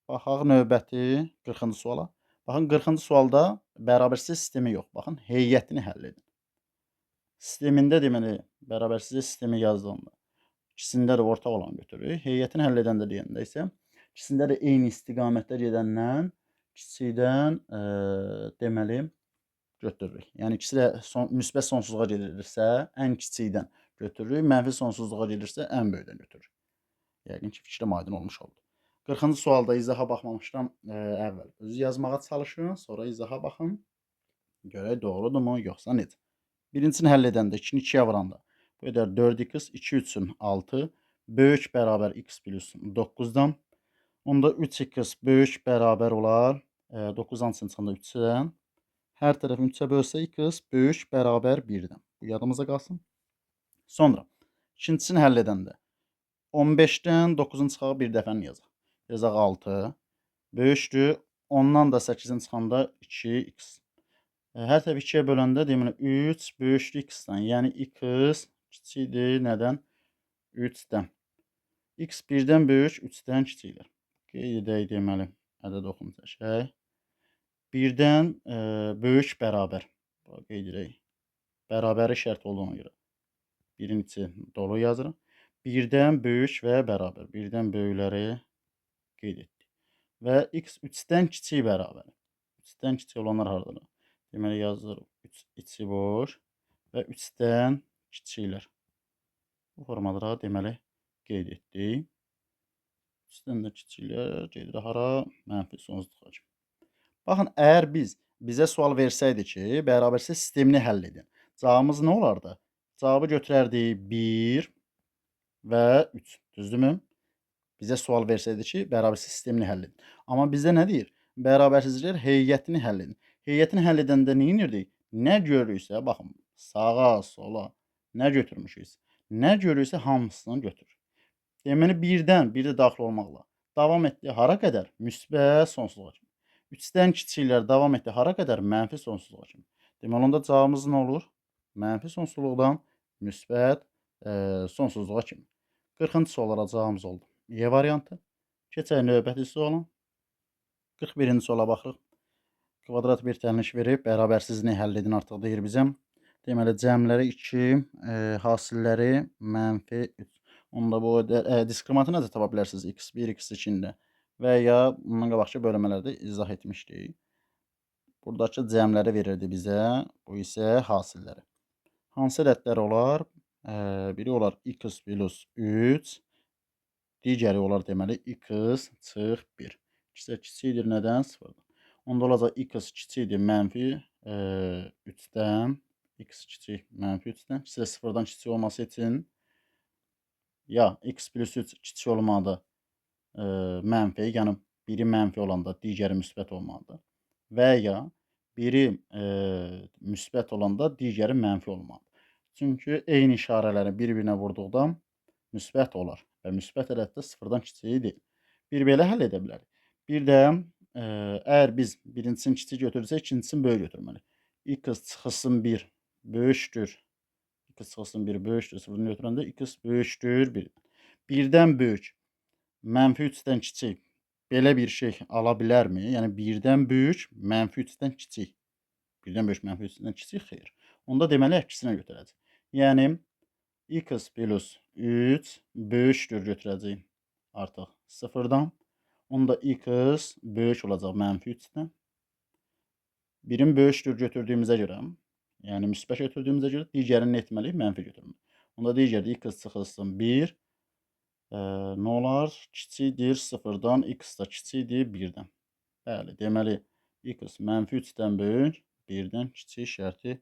A: baxaq növbəti 40-cı suala. Baxın 40-cı sualda bərabərsizlik sistemi yox. Baxın heyətini həll edin. Sistemində deməli bərabərsizlik sistemi yazdığında ikisində də ortaq olan götürürük. Heyətini həll edəndə deyəndə isə ikisində də eyni istiqamətdə gedəndən kiçikdən deməli götürürük. Yəni ikisi də müsbət sonsuzluğa gedirsə ən kiçikdən götürürük, mənfi sonsuzluğa gedirsə ən böyükdən götürürük. Yəqin ki fikrim aydın olmuş oldu. 40-cı sualda izaha baxmamışdan əvvəl özü yazmağa çalışın, sonra izaha baxın. Görək doğrudurmu yoxsa necə? Birincisini həll edəndə 2-ni 2-yə vuranda bu edər 4x 2 üçün 6 böyük bərabər x plus 9-dan. Onda 3x böyük bərabər olar 9-dan çıxanda 3-dən. Hər tərəfi 3-ə bölsə x böyük bərabər 1-dən. Bu yadımıza qalsın. Sonra ikincisini həll edəndə 15-dən 9-un çıxağı bir dəfəni yazaq. Yazaq 6 böyükdür 10-dan da 8-in çıxanda 2x. Hər tərəfi 2-yə böləndə deməli 3 böyükdür x-dən. Yəni x kiçikdir nədən? 3-dən. X 1-dən böyük, 3-dən kiçikdir. Qeyd edək deməli ədəd oxunu çəkək. 1-dən böyük bərabər. Qeyd edək. Bərabəri şərt olduğuna görə 1-in içi dolu yazırıq. 1-dən böyük və bərabər. 1-dən böyükləri qeyd etdik. Və x 3-dən kiçik bərabər. 3-dən kiçik olanlar hardadır? Deməli yazırıq 3 içi boş və 3-dən kiçiklər. Bu formada deməli qeyd etdik. 3-dən də kiçiklər gedir hara? Mənfi sonsuzluğa kimi. Baxın, əgər bizə sual versəydi ki, bərabərsizlik sistemini həll edin. Cavabımız nə olardı? Cavabı götürərdik 1 və 3. Düzdürmü? Bizə sual versəydi ki, bərabərsizlik sistemini həll edin. Amma bizdə nə deyir? Bərabərsizliklər heyətini həll edin. Heyətini həll edəndə nə edirdik? Nə görürüksə, baxın, sağa, sola nə götürmüşük? Nə görürsə hamısını götür. Deməli 1-dən, 1 də daxil olmaqla davam etdi hara qədər? Müsbət sonsuzluğa kimi. 3-dən kiçiklər davam etdi hara qədər? Mənfi sonsuzluğa kimi. Deməli onda cavabımız nə olur? Mənfi sonsuzluqdan müsbət sonsuzluğa kimi. 40-cı suala cavabımız oldu. E variantı. Keçək növbəti suala. 41-ci suala baxırıq. Kvadrat bir təniş verib, bərabərsizliyi həll edin artıq deyir bizə. Deməli, cəmləri 2, hasilləri -3. Onda bu diskriminantı necə tapa bilərsiniz? X1, X2-də və ya bundan qabaqki bölmələrdə izah etmişdik. Buradakı cəmləri verirdi bizə, bu isə hasilləri. Hansı ədədlər olar? Biri olar x plus 3, digəri olar deməli x çıx 1. İkisi kiçikdir nədən? 0-dan. Onda olacaq x kiçikdir -3-dən, x kiçik -3-dən. İkisi də 0-dan kiçik olması üçün ya x plus 3 kiçik olmalıdır mənfi, yəni biri mənfi olanda digəri müsbət olmalıdır. Və ya biri müsbət olanda digəri mənfi olmalıdır. Çünki eyni işarələri bir-birinə vurduqda müsbət olar və müsbət ədəddə 0-dan kiçik deyil. Bir belə həll edə bilərik. Bir də əgər biz birincisini kiçik götürürsə, ikincisini böyük götürməliyik. X çıxılsın 1 böyükdür. X çıxılsın 1 böyükdür. 0-dan götürəndə x böyükdür 1. Birdən böyük -3-dən kiçik belə bir şey ala bilərmi? Yəni 1-dən böyük -3-dən kiçik. 1-dən böyük -3-dən kiçik xeyr. Onda deməli əksinə götürəcəyik. Yəni x plus 3 böyükdür götürəcəyik artıq 0-dan. Onda x böyük olacaq -3-dən. Birin böyükdür götürdüyümüzə görə, yəni müsbət götürdüyümüzə görə digərini nə etməliyik? Mənfi götürməliyik. Onda digərdə x çıxılsın 1 nə olar? Kiçikdir 0-dan, x da kiçikdir 1-dən. Bəli, deməli x -3-dən böyük, 1-dən kiçik şərti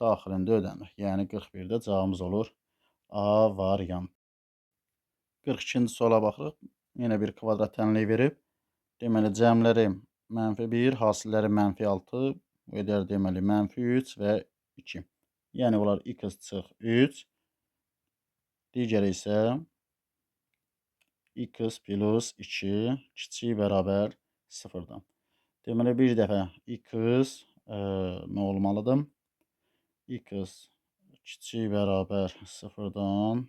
A: daxilində ödənilir. Yəni 41-də cavabımız olur A variantı. 42-ci suala baxırıq. Yenə bir kvadrat tənliyi verib. Deməli cəmləri -1, hasilləri -6, bu edər deməli -3 və 2. Yəni olar x çıx 3, digəri isə x plus 2 kiçik bərabər 0-dan. Deməli bir dəfə x nə olmalıdır? X kiçik bərabər 0-dan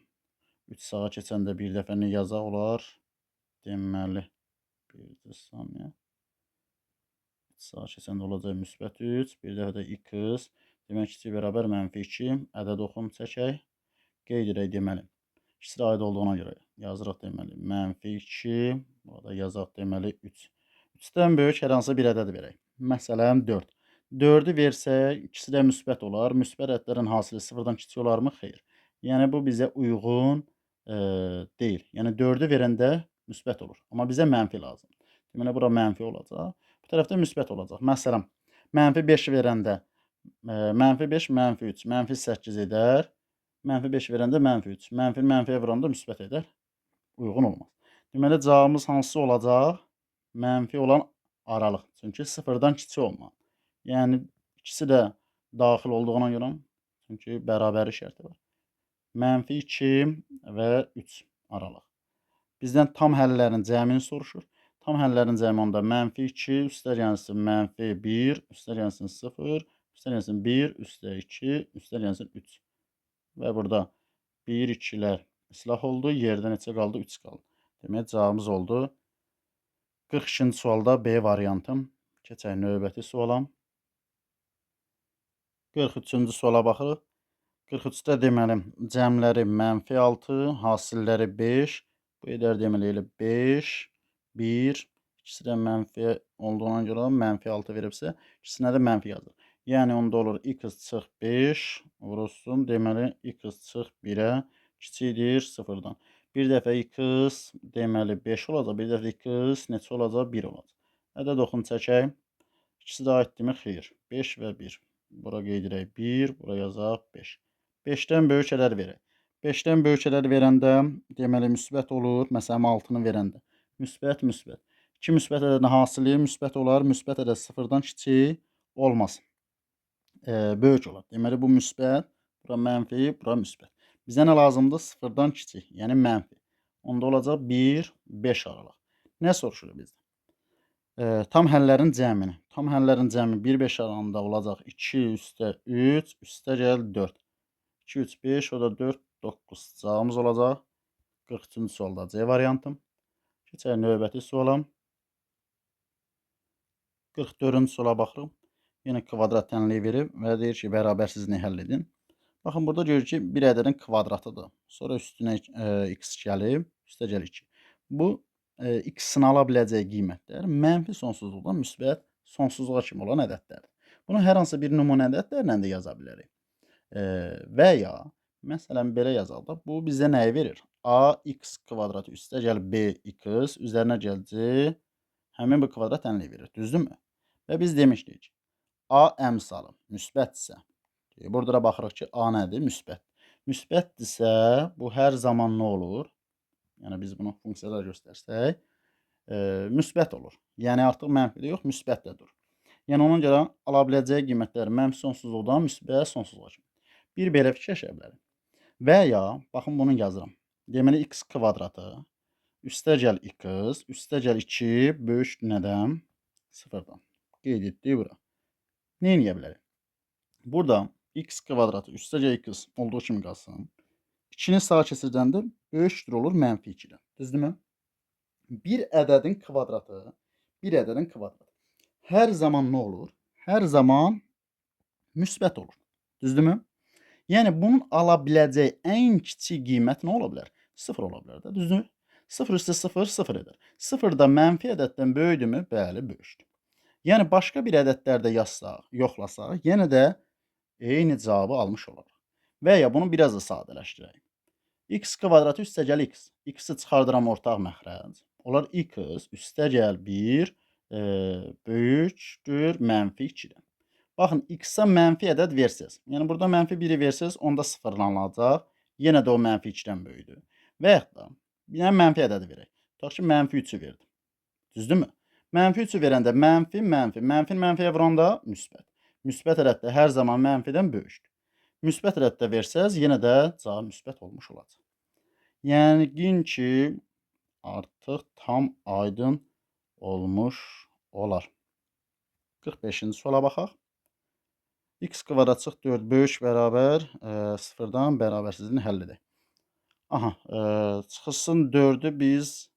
A: 3 sağa keçəndə bir dəfə nə yazaq olar? Deməli, bir saniyə. 3 sağa keçəndə olacaq müsbət 3, bir dəfə də x, demək kiçik bərabər -2, ədəd oxum çəkək, qeyd edək deməli. İkisi də aid olduğuna görə yazırıq deməli -2, burada yazaq deməli 3. 3-dən böyük hər hansı bir ədəd verək. Məsələn 4. 4-ü versək, ikisi də müsbət olar. Müsbət ədədlərin hasili 0-dan kiçik olarmı? Xeyr. Yəni bu bizə uyğun deyil. Yəni 4-ü verəndə müsbət olur. Amma bizə mənfi lazımdır. Deməli bura mənfi olacaq. Bu tərəfdə müsbət olacaq. Məsələn, -5 verəndə -5, -3, -8 edər. -5 verəndə -3, -mənfiyə vuranda müsbət edər. Uyğun olmaz. Deməli cavabımız hansı olacaq? Mənfi olan aralıq. Çünki 0-dan kiçik olmalı. Yəni ikisi də daxil olduğuna görə, çünki bərabərlik şərti var. -2 və 3 aralıq. Bizdən tam həllərin cəmini soruşur. Tam həllərin cəmi onda -2, üstlər gəlsin -1, üstlər gəlsin 0, üstlər gəlsin 1, üstə 2, üstlər gəlsin 3. Və burada 1, 2-lər islah oldu. Yerdə neçə qaldı? 3 qaldı. Demək cavabımız oldu 42-ci sualda B variantı. Keçək növbəti suala. 43-cü suala baxırıq. 43-də deməli cəmləri -6, hasilləri 5. Bu edər deməli elə 5, 1, ikisi də mənfi olduğuna görə -6 veribsə, ikisinə də mənfi yazılır. Yəni onda olur x çıx 5 vurulsun, deməli x çıx 1-ə kiçikdir 0-dan. Bir dəfə x deməli 5 olacaq, bir dəfə x neçə olacaq? 1 olacaq. Ədəd oxum çəkək. İkisi də aiddirmi? Xeyr. 5 və 1. Bura qeyd edək 1, bura yazaq 5. 5-dən böyük ədəd verək. 5-dən böyük ədəd verəndə deməli müsbət olur. Məsələn 6-nı verəndə. Müsbət, müsbət. 2 müsbət ədədin hasili müsbət olar. Müsbət ədəd 0-dan kiçik olmaz. Böyük olar. Deməli bu müsbət, bura mənfi, bura müsbət. Bizə nə lazımdır? 0-dan kiçik, yəni mənfi. Onda olacaq 1, 5 aralıq. Nə soruşur bizdən? Tam həllərin cəmini. Tam həllərin cəmi 1, 5 aralığında olacaq 2 üstə 3, üstə gəl 4. 2, 3, 5, o da 4, 9. Cavabımız olacaq 43-cü sualda C variantım. Keçək növbəti suala. 44-cü suala baxırıq. Yenə kvadrat tənliyi verib və deyir ki, bərabərsizliyi həll edin. Baxın, burada görür ki, bir ədədin kvadratıdır. Sonra üstünə x gəlib, üstə gəlir 2. Bu, x-in ala biləcəyi qiymətlər mənfi sonsuzluqdan müsbət sonsuzluğa kimi olan ədədlərdir. Bunu hər hansı bir nümunə ədədlərlə də yaza bilərik. Və ya, məsələn, belə yazaq da, bu bizə nəyi verir? ax kvadratı üstə gəlib bx, üzərinə gələcək, həmin bu kvadrat tənliyi verir, düzdürmü? Və biz demişdik ki, a əmsalı müsbətdirsə, burada da baxırıq ki, a nədir? Müsbət. Müsbətdirsə, bu hər zaman nə olur? Yəni, biz bunu funksiyada göstərsək, müsbət olur. Yəni, artıq mənfi də yox, müsbət də dur. Yəni, ona görə ala biləcəyi qiymətlər mənfi sonsuzluqdan müsbət sonsuzluğa kimi. Bir belə fikirləşə bilərik. Və ya, baxın, bunu yazıram. Deməli, x kvadratı üstə gəl x, üstə gəl 2 böyük nədən? 0-dan. Qeyd etdik bura. Nə edə bilərik? Burada x kvadratı üstə gəl x olduğu kimi qalsın. 2-ni sağa keçirdəndə böyükdür olur mənfi 2-dən. Düzdürmü? Bir ədədin kvadratı hər zaman nə olur? Hər zaman müsbət olur. Düzdürmü? Yəni, bunun ala biləcəyi ən kiçik qiymət nə ola bilər? 0 ola bilər də, düzdür? 0 üstə 0, 0 edər. 0 da mənfi ədəddən böyükdürmü? Bəli, böyükdür. Yəni, başqa bir ədədlərdə yazsaq, yoxlasaq, yenə də eyni cavabı almış olarıq. Və ya bunu biraz da sadələşdirək. X kvadratı üstə gəl x. X-i çıxardıram ortaq məxrəc. Olar x üstə gəl 1 böyükdür mənfi 2-dən. Baxın, x-a mənfi ədəd versiz. Yəni, burada mənfi 1-i versiz, onda sıfırlanacaq. Yenə də o mənfi 2-dən böyükdür. Və yaxud da, yəni mənfi ədədi verək. Tutaq ki, mənfi 3-ü verdim. Düzdürmü? Mənfi 3-ü verəndə mənfi, mənfi. Mənfini mənfiyə vuranda müsbət. Müsbət ədəddə hər zaman mənfidən böyükdür. Müsbət ədəddə versəz, yenə də cavab müsbət olmuş olacaq. Yəni, yəqin ki, artıq tam aydın olmuş olar. 45-ci suala baxaq. X kvadrat çıx 4 böyük bərabər 0-dan bərabərsizliğini həll edək. Aha, çıxılsın 4-ü biz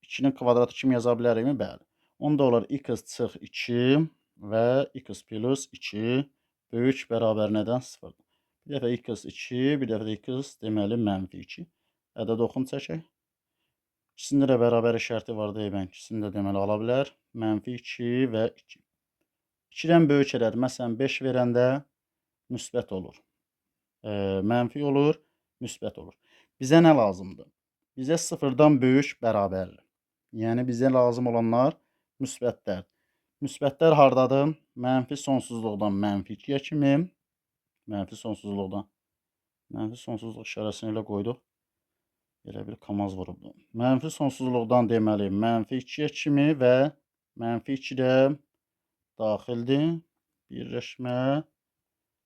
A: 2-nin kvadratı kimi yaza bilərikmi? Bəli. Onda olur x çıx 2 və x plus 2 böyük bərabər nədən? 0-dan. Bir dəfə x 2, bir dəfə də x deməli mənfi 2. Ədəd oxun çəkək. İkisində də bərabər işarəti var deyibən, ikisini də deməli ala bilər. Mənfi 2 və 2. 2-dən böyük ədəd, məsələn 5 verəndə müsbət olur. Mənfi olur, müsbət olur. Bizə nə lazımdır? Bizə 0-dan böyük bərabərdir. Yəni, bizə lazım olanlar müsbətlər. Müsbətlər hardadır? Mənfi sonsuzluqdan mənfi 2-yə kimi. Mənfi sonsuzluqdan. Mənfi sonsuzluq işarəsini elə qoyduq. Elə bir kamaz vurubdur. Mənfi sonsuzluqdan deməli mənfi 2-yə kimi və mənfi 2 də daxildir. Birləşmə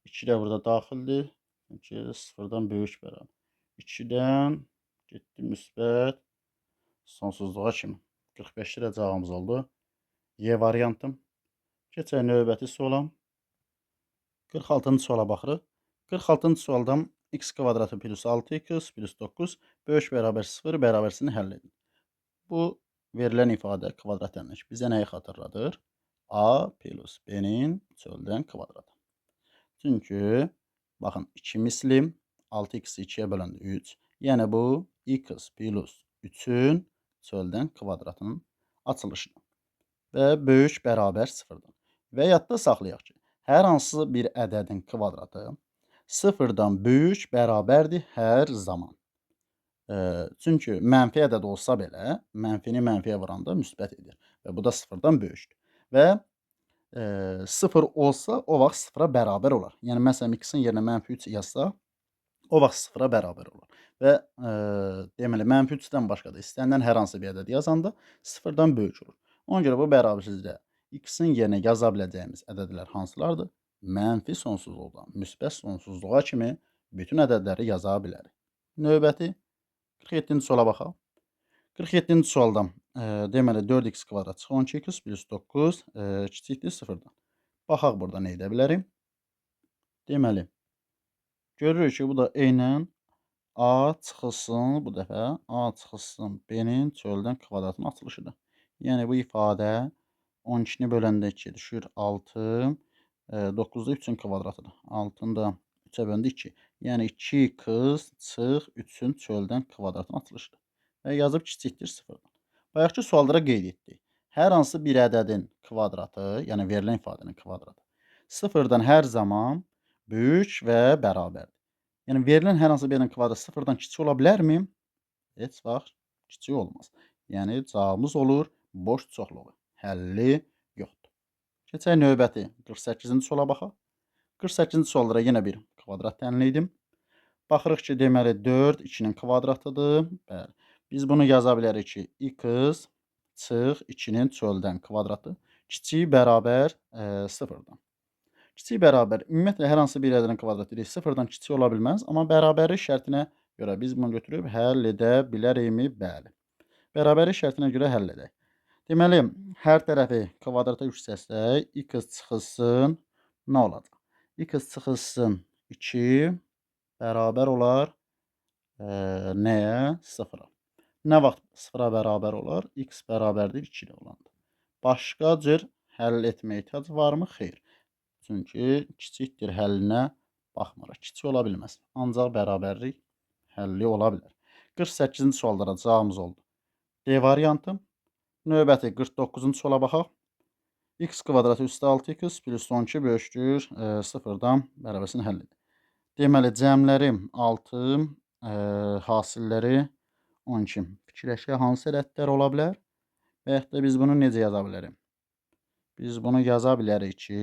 A: 2 də burada daxildir. 0-dan böyük bərabər. 2-dən getdi müsbət sonsuzluğa kimi. 45-də də cavabımız oldu. Y variantım. Keçək növbəti suala. 46-cı suala baxırıq. 46-cı sualdan x kvadratı plus 6x plus 9 böyük bərabər 0 bərabərsini həll edin. Bu verilən ifadə kvadrat tənlik bizə nəyi xatırladır? A plus b-nin çöldən kvadratı. Çünki, baxın, 2 misli 6x 2-yə böləndə 3. Yəni, bu x plus 3-ün çöldən kvadratının açılışıdır. Və böyük bərabər 0-dan. Və yadda saxlayaq ki, hər hansı bir ədədin kvadratı 0-dan böyük bərabərdir hər zaman. Çünki mənfi ədəd olsa belə, mənfini mənfiyə vuranda müsbət edir. Və bu da 0-dan böyükdür. Və 0 olsa, o vaxt 0-a bərabər olar. Yəni, məsələn, x-in yerinə mənfi 3 yazsaq, o vaxt 0-a bərabər olur. Və deməli, mənfi 3-dən başqa da istənilən hər hansı bir ədəd yazanda 0-dan böyük olur. Ona görə bu bərabərsizlikdə x-in yerinə yaza biləcəyimiz ədədlər hansılardır? Mənfi sonsuzluqdan müsbət sonsuzluğa kimi bütün ədədləri yaza bilərik. Növbəti 47-ci suala baxaq. 47-ci sualdan deməli 4x kvadrat çıx 12x plus 9 kiçikdir 0-dan. Baxaq burada nə edə bilərik? Deməli, görürük ki, bu da eynən A çıxılsın, bu dəfə A çıxılsın B-nin çöldən kvadratının açılışıdır. Yəni bu ifadə 12-ni böləndə 2 düşür 6, 9-da 3-ün kvadratıdır. 6-nı da 3-ə böləndə 2. Yəni 2 qız çıx 3-ün çöldən kvadratının açılışıdır. Və yazıb kiçikdir 0-dan. Bayaqkı suallara qeyd etdik. Hər hansı bir ədədin kvadratı, yəni verilən ifadənin kvadratı 0-dan hər zaman böyük və bərabərdir. Yəni verilən hər hansı birinin kvadratı 0-dan kiçik ola bilərmi? Heç vaxt kiçik olmaz. Yəni cavabımız olur boş çoxluğu. Həlli yoxdur. Keçək növbəti 48-ci suala baxaq. 48-ci suallara yenə bir kvadrat təyin etdim. Baxırıq ki, deməli 4 2-nin kvadratıdır. Bəli. Biz bunu yaza bilərik ki, x çıx 2-nin çöldən kvadratı kiçik bərabər 0-dan. Kiçik bərabər ümumiyyətlə hər hansı bir ədədin kvadratı 0-dan kiçik ola bilməz, amma bərabərlik şərtinə görə biz bunu götürüb həll edə bilərikmi? Bəli. Bərabərlik şərtinə görə həll edək. Deməli, hər tərəfi kvadrata yüksəltsək, x çıxılsın nə olacaq? X çıxılsın 2 bərabər olar nəyə? 0-a. Nə vaxt 0-a bərabər olar? X bərabərdir 2 ilə olanda. Başqa cür həll etməyə ehtiyac varmı? Xeyr. Çünki kiçikdir həllinə baxmırıq. Kiçik ola bilməz. Ancaq bərabərlik həlli ola bilər. 48-ci suallara cavabımız oldu. D variantı. Növbəti 49-cu suala baxaq. X kvadratı üstə 6x plus 12 böyükdür 0-dan bərabərsin həll edir. Deməli, cəmləri 6, hasilləri 12. Fikirləşək, hansı ədədlər ola bilər? Və yaxud da biz bunu necə yaza bilərik? Biz bunu yaza bilərik ki,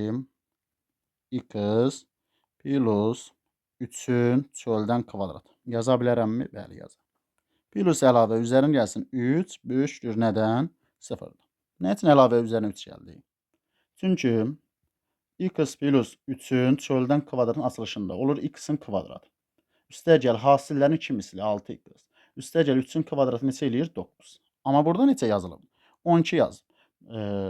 A: x plus 3-ün çöldən kvadratı. Yaza bilərəmmi? Bəli, yazar. Plus əlavə üzərinə gəlsin 3 böyükdür nədən? 0-dan. Nə üçün əlavə üzərinə 3 gəldi? Çünki x plus 3-ün çöldən kvadratın açılışında olur x-in kvadratı. Üstəgəl hasillərin kimisi 6x. Üstəgəl 3-ün kvadratı neçə eləyir? 9. Amma burada neçə yazılıb? 12 yazıb.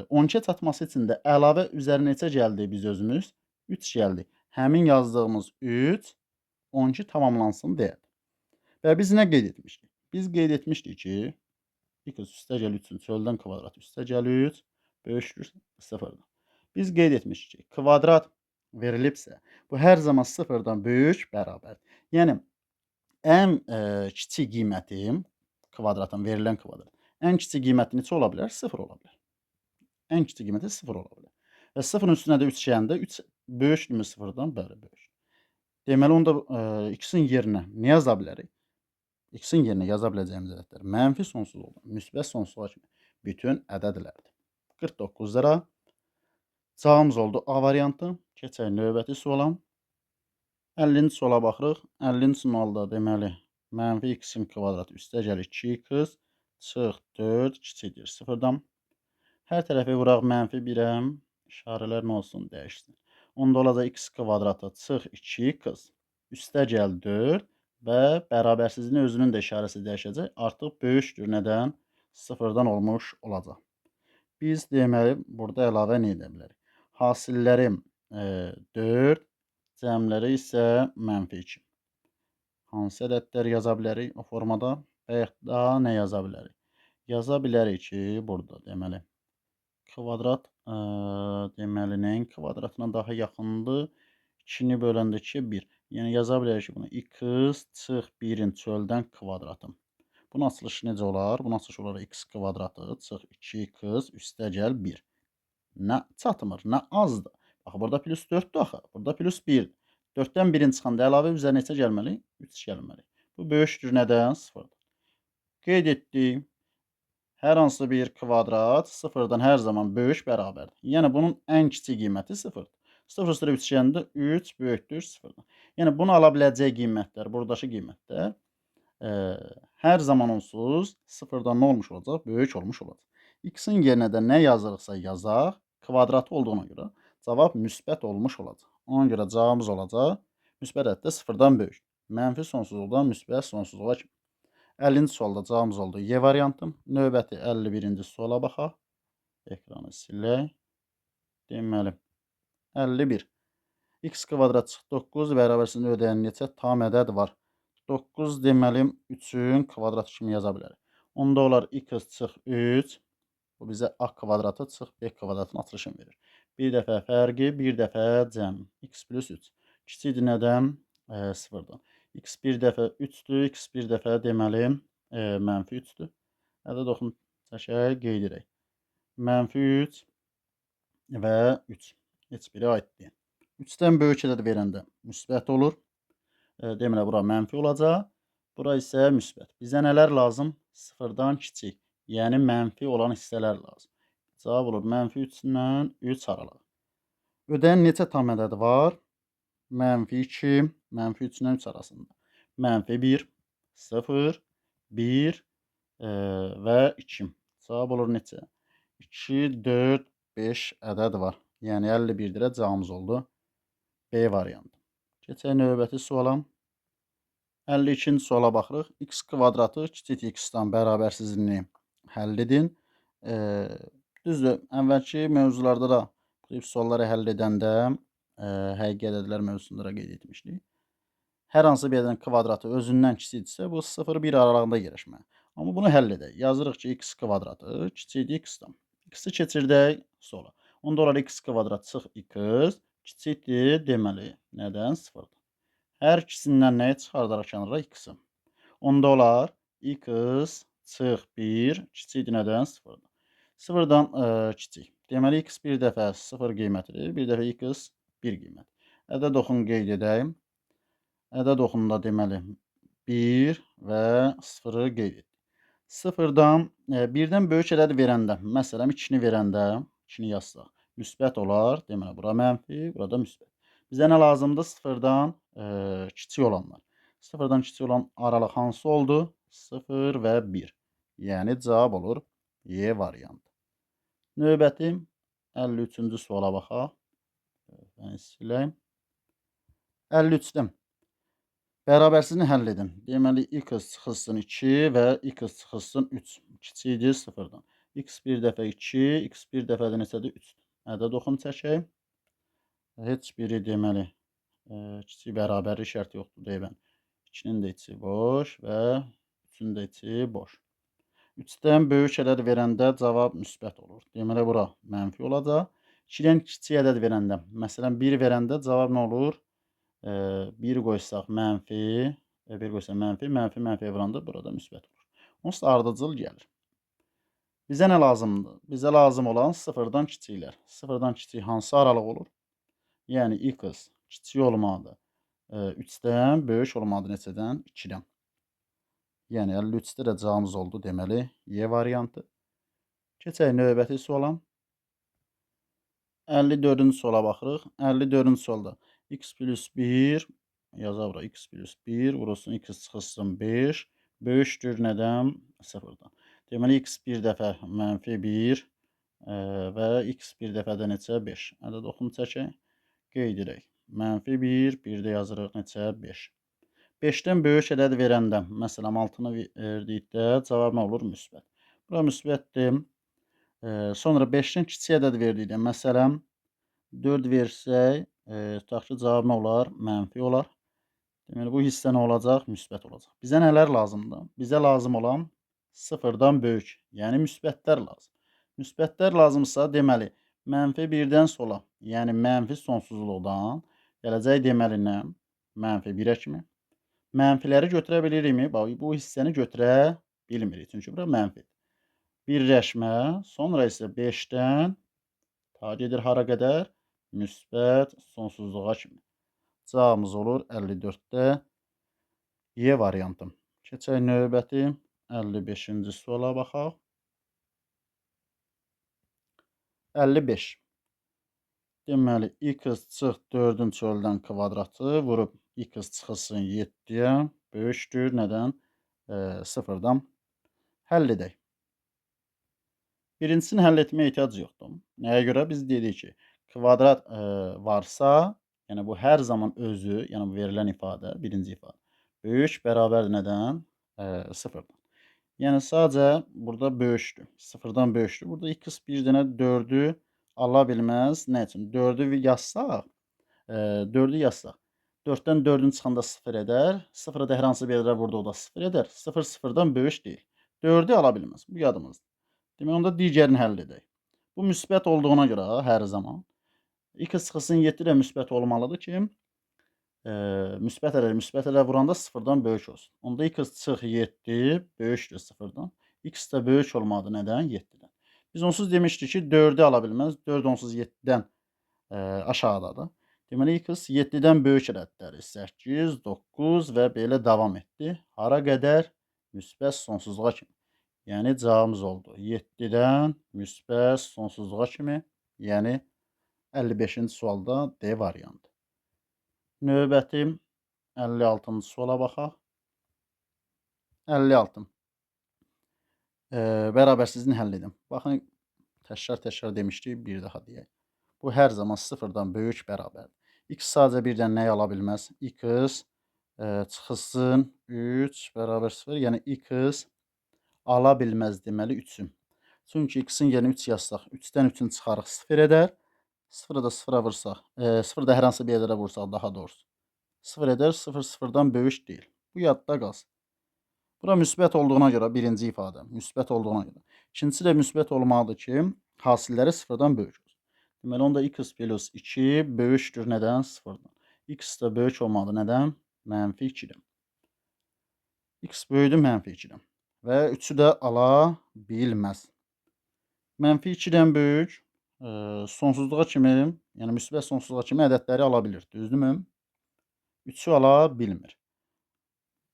A: 12-yə çatması üçün də əlavə üzərinə neçə gəldi biz özümüz? 3 gəldi. Həmin yazdığımız 3 12 tamamlansın deyə. Və biz nə qeyd etmişdik? Biz qeyd etmişdik ki, x üstəgəl 3-ün çöldən kvadratı üstəgəl 3 böyükdür 0-dan. Biz qeyd etmişdik ki, kvadrat verilibsə, bu hər zaman 0-dan böyük bərabərdir. Yəni, ən kiçik qiyməti kvadratın, verilən kvadrat, ən kiçik qiyməti neçə ola bilər? 0 ola bilər. Ən kiçik qiyməti 0 ola bilər. Və 0-ın üstünə də 3 gələndə 3 böyükdürmü 0-dan? Bəli, böyük. Deməli, onda x-in yerinə nə yaza bilərik? X-in yerinə yaza biləcəyimiz ədədlər mənfi sonsuzluqdan müsbət sonsuzluğa kimi bütün ədədlərdir. 49 lira. Cavabımız oldu A variantı. Keçək növbəti suala. 50-ci suala baxırıq. 50-ci sualda deməli mənfi x-in kvadratı üstəgəl 2x çıx 4 kiçikdir 0-dan. Hər tərəfi vuraq mənfi 1-ə. İşarələr nə olsun? Dəyişsin. Onda olacaq x kvadratı çıx 2x üstəgəl 4 və bərabərsizliyin özünün də işarəsi dəyişəcək. Artıq böyükdür nədən? 0-dan olmuş olacaq. Biz deməli burada əlavə nə edə bilərik? Hasilləri 4, cəmləri isə mənfi 2. Hansı ədədlər yaza bilərik o formada? Və yaxud da nə yaza bilərik? Yaza bilərik ki, burada deməli kvadrat deməli nəyin kvadratına daha yaxındır? 2-ni böləndə 2 1. Yəni yaza bilərik ki, bunu x çıx 1-in çöldən kvadratı. Bunun açılışı necə olar? Bunun açılışı olar x kvadratı çıx 2x üstəgəl 1. Nə çatmır, nə azdır. Bax, burada plus 4-dür axı. Burada plus 1. 4-dən 1-in çıxanda əlavə üzərinə neçə gəlməli? 3 gəlməli. Bu böyükdür nədən? 0-dan. Qeyd etdik. Hər hansı bir kvadrat 0-dan hər zaman böyük bərabərdir. Yəni, bunun ən kiçik qiyməti 0-dır. 0 üstə 3 deyəndə 3 böyükdür 0-dan. Yəni, bunu ala biləcək qiymətlər, buradakı qiymətlər hər zaman onsuz 0-dan nə olmuş olacaq? Böyük olmuş olacaq. X-in yerinə də nə yazırıqsa yazaq, kvadratı olduğuna görə cavab müsbət olmuş olacaq. Ona görə cavabımız olacaq müsbət ədəddə 0-dan böyük. Mənfi sonsuzluqdan müsbət sonsuzluğa kimi. 50-ci sualda cavabımız oldu Y variantı. Növbəti 51-ci suala baxaq. Ekranı silək. Deməli, 51. X kvadrat çıx 9 bərabərsin ödəyən neçə tam ədəd var? 49 deməli 3-ün kvadratı kimi yaza bilərik. Onda olar x çıx 3. Bu bizə a kvadratı çıx b kvadratın açılışını verir. Bir dəfə fərqi, bir dəfə cəmi. X plus 3. Kiçikdir nədən? Sıfırdan. X bir dəfə 3-dür, x bir dəfə deməli mənfi 3-dür. Ədəd oxunu çəkək, qeyd edək. Mənfi 3 və 3. Heç biri aid deyil. 3-dən böyük ədəd verəndə müsbət olur. Deməli, bura mənfi olacaq. Bura isə müsbət. Bizə nələr lazım? Sıfırdan kiçik. Yəni, mənfi olan hissələr lazım. Cavab olur, mənfi 3 ilə 3 aralıq. Ödəyən neçə tam ədədi var? Mənfi 2, mənfi 3 ilə 3 arasında. Mənfi 1, 0, 1 və 2. Cavab olur neçə? 2, 4, 5 ədəd var. Yəni, 51-dirə cavabımız oldu. B variantı. Keçək növbəti suala. 52-ci suala baxırıq. X kvadratı kiçik x-dan bərabərsizliyini həll edin. Düzdür, əvvəlki mövzularda da bu tip sualları həll edəndə həqiqi ədədlər mövzusunda da qeyd etmişdik. Hər hansı bir ədədin kvadratı özündən kiçikdirsə, bu 0-1 aralığında yerləşməli. Amma bunu həll edək. Yazırıq ki, x kvadratı kiçikdir x-dan. X-i keçirdək sola. Onda olar x kvadrat çıx x kiçikdir deməli nədən? 0-dan. Hər ikisindən nəyi çıxardaraq kənara x-i. Onda olar x çıx 1 kiçikdir nədən? 0-dan. 0-dan kiçik. Deməli x bir dəfə 0 qiymətidir, bir dəfə x 1 qiymət. Ədəd oxunu qeyd edək. Ədəd oxununda deməli 1 və 0-ı qeyd etdik. 0-dan 1-dən böyük ədəd verəndə, məsələn 2-ni verəndə, 2-ni yazsaq, müsbət olar. Deməli, bura mənfi, burada müsbət. Bizə nə lazımdır? 0-dan kiçik olanlar. 0-dan kiçik olan aralıq hansı oldu? 0 və 1. Yəni, cavab olur Y variantı. Növbəti 53-cü suala baxaq. Ben siləyim. 53-dən bərabərsizliyini həll edin. Deməli, x çıxılsın 2 və x çıxılsın 3. Kiçikdir 0-dan. X bir dəfə 2, x bir dəfə də neçədir? 3. Ədəd oxunu çəkək. Heç biri deməli kiçik bərabərlik şərti yoxdur deyibən. 2-nin də içi boş və 3-ün də içi boş. 3-dən böyük ədəd verəndə cavab müsbət olur. Deməli, bura mənfi olacaq. 2-dən kiçik ədəd verəndə, məsələn 1 verəndə cavab nə olur? 1 qoysaq mənfi, 1 qoysaq mənfi, mənfi vuranda burada müsbət olur. Onsuz da ardıcıl gəlir. Bizə nə lazımdır? Bizə lazım olan 0-dan kiçiklər. 0-dan kiçik hansı aralıq olur? Yəni, x kiçik olmalıdır. 3-dən böyük olmalıdır neçədən? 2-dən. Yəni, 53-də də cavabımız oldu deməli, Y variantı. Keçək növbəti suala. 54-cü suala baxırıq. 54-cü sualda x plus 1, yazaq bura, x plus 1, vurulsun x çıxılsın 5, böyükdür nədən? 0-dan. Deməli, x bir dəfə mənfi 1 və x bir dəfə də neçə? 5. Ədəd oxunu çəkək, qeyd edək. Mənfi 1, bir də yazırıq neçə? 5. 5-dən böyük ədəd verəndə, məsələn 6-nı verdikdə cavab nə olur? Müsbət. Bura müsbətdir. Sonra 5-dən kiçik ədəd verdikdə, məsələn 4 versək, tutaq ki, cavab nə olar? Mənfi olar. Deməli, bu hissə nə olacaq? Müsbət olacaq. Bizə nələr lazımdır? Bizə lazım olan 0-dan böyük, yəni müsbətlər lazım. Müsbətlər lazımsa, deməli, mənfi 1-dən sola, yəni mənfi sonsuzluqdan gələcək deməli nə? Mənfi 1-ə kimi. Mənfiləri götürə bilirikmi? Bax, bu hissəni götürə bilmirik. Çünki bura mənfidir. Birləşmə, sonra isə 5-dən ta gedir hara qədər? Müsbət sonsuzluğa kimi. Cavabımız olur 54-də Y variantı. Keçək növbəti 55-ci suala baxaq. 55. Deməli, x çıx 4-ün çöldən kvadratı vurub x çıxılsın 7-yə böyükdür nədən? 0-dan. Həll edək. Birincisini həll etməyə ehtiyac yoxdur. Nəyə görə? Biz dedik ki, kvadrat varsa, yəni bu hər zaman özü, yəni bu verilən ifadə, birinci ifadə, böyük bərabərdir nədən? 0-dan. Yəni sadəcə burada böyükdür. 0-dan böyükdür. Burada x bir dənə 4-ü ala bilməz. Nə üçün? 4-ü yazsaq, 4-dən 4-ün çıxanda 0 edər. 0-ı da hər hansı bir yerə vurdu, o da 0 edər. 0 0-dan böyük deyil. 4-ü ala bilməz. Bu yadımızdır. Demək, onda digərini həll edək. Bu müsbət olduğuna görə hər zaman x çıxısın 7 də müsbət olmalıdır ki, müsbət ərə vuranda 0-dan böyük olsun. Onda x çıx 7 böyükdür 0-dan. X də böyük olmalıdır nədən? 7-dən. Biz onsuz demişdik ki, 4-ü ala bilməz. 4 onsuz 7-dən aşağıdadır. Deməli, x 7-dən böyük ədədləri 8, 9 və belə davam etdi. Hara qədər? Müsbət sonsuzluğa kimi. Yəni, cavabımız oldu 7-dən müsbət sonsuzluğa kimi. Yəni, 55-ci sualda D variantı. Növbəti 56-cı suala baxaq. 56. Bərabərsizliğini həll edin. Baxın, təkrar demişdik, bir daha deyək. Bu hər zaman 0-dan böyük bərabərdir. X sadəcə birdən nəyi ala bilməz? X çıxılsın 3 bərabər 0. Yəni, x ala bilməz deməli 3-ü. Çünki x-in yerinə 3 yazsaq, 3-dən 3-ün çıxarıq 0 edər. 0-ı da 0-a vursaq, 0-ı da hər hansı bir yerlərə vursaq daha doğrusu 0 edər. 0 0-dan böyük deyil. Bu yadda qalsın. Bura müsbət olduğuna görə birinci ifadə, müsbət olduğuna görə. İkincisi də müsbət olmalıdır ki, hasilləri 0-dan böyük olsun. Deməli, onda x plus 2 böyükdür nədən? 0-dan. X də böyük olmalıdır nədən? Mənfi 2-dən. X böyüdür mənfi 2-dən. Və 3-ü də ala bilməz. Mənfi 2-dən böyük, sonsuzluğa kimi, yəni müsbət sonsuzluğa kimi ədədləri ala bilir. Düzdürmü? 3-ü ala bilmir.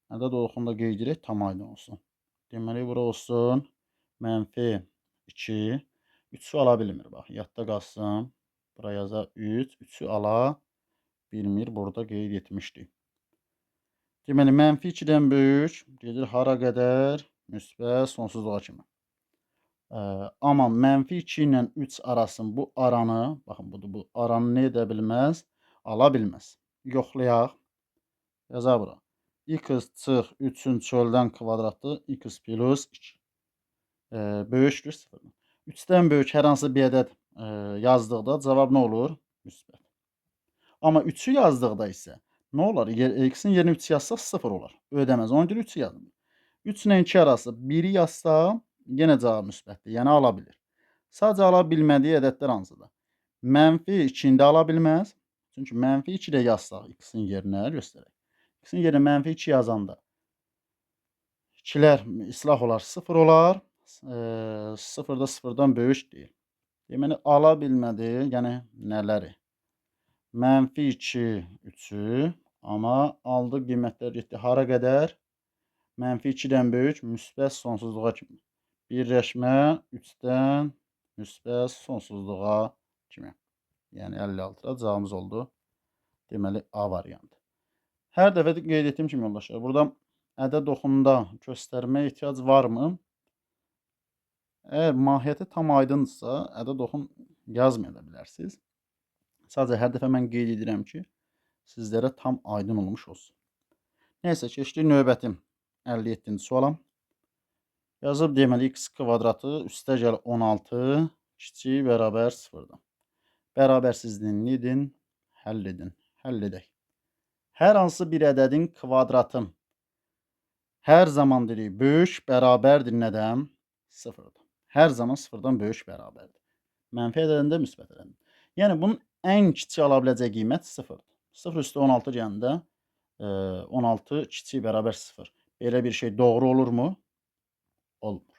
A: Ədəd olduğunda qeyd edək, tam aydın olsun. Deməli, bura olsun mənfi 2. 3-ü ala bilmir. Bax, yadda qalsın. Bura yaza 3. 3-ü ala bilmir. Burada qeyd etmişdik. Deməli, mənfi 2-dən böyük gedir hara qədər? Müsbət sonsuzluğa kimi. Amma mənfi 2 ilə 3 arasın bu aranı, baxın, budur, bu aranı nə edə bilməz? Ala bilməz. Yoxlayaq. Yazaq bura. X çıx 3-ün çöldən kvadratı x plus 2. Böyükdür 0-dan. 3-dən böyük hər hansı bir ədəd yazdıqda cavab nə olur? Müsbət. Amma 3-ü yazdıqda isə nə olar? X-in yerinə 3 yazsaq 0 olar. Ödəməz. Ona görə 3-ü yazdım. 3 ilə 2 arası 1-i yazsaq yenə cavab müsbətdir. Yəni ala bilir. Sadəcə ala bilmədiyi ədədlər hansıdır? Mənfi 2-ni də ala bilməz. Çünki mənfi 2 də yazsaq x-in yerinə göstərək. X-in yerinə mənfi 2 yazanda 2-lər islah olar, 0 olar. 0 da 0-dan böyük deyil. Deməli, ala bilmədi, yəni nələri? Mənfi 2, 3-ü, amma aldı qiymətlər getdi. Hara qədər? Mənfi 2-dən böyük, müsbət sonsuzluğa kimi. Birləşmə 3-dən müsbət sonsuzluğa kimi. Yəni, 56-da cavabımız oldu. Deməli, A variantı. Hər dəfə qeyd etdiyim kimi yoldaşlar, burada ədəd oxunda göstərməyə ehtiyac varmı? Əgər mahiyyəti tam aydındırsa, ədəd oxun yazmaya da bilərsiniz. Sadəcə hər dəfə mən qeyd edirəm ki, sizlərə tam aydın olmuş olsun. Nəysə, keçdik növbətim 57-ci suala. Yazıb deməli, x kvadratı üstə gəl 16 kiçik bərabər 0-dan. Bərabərsizliğini edin, həll edin, həll edək. Hər hansı bir ədədin kvadratı hər zaman dedik, böyük bərabərdir nədən? 0-dan. Hər zaman 0-dan böyük bərabərdir. Mənfi ədədində, müsbət ədədində. Yəni, bunun ən kiçik ala biləcək qiymət 0-dır. 0 üstə 16 gələndə 16 kiçik bərabər 0. Belə bir şey doğru olurmu? Olmur.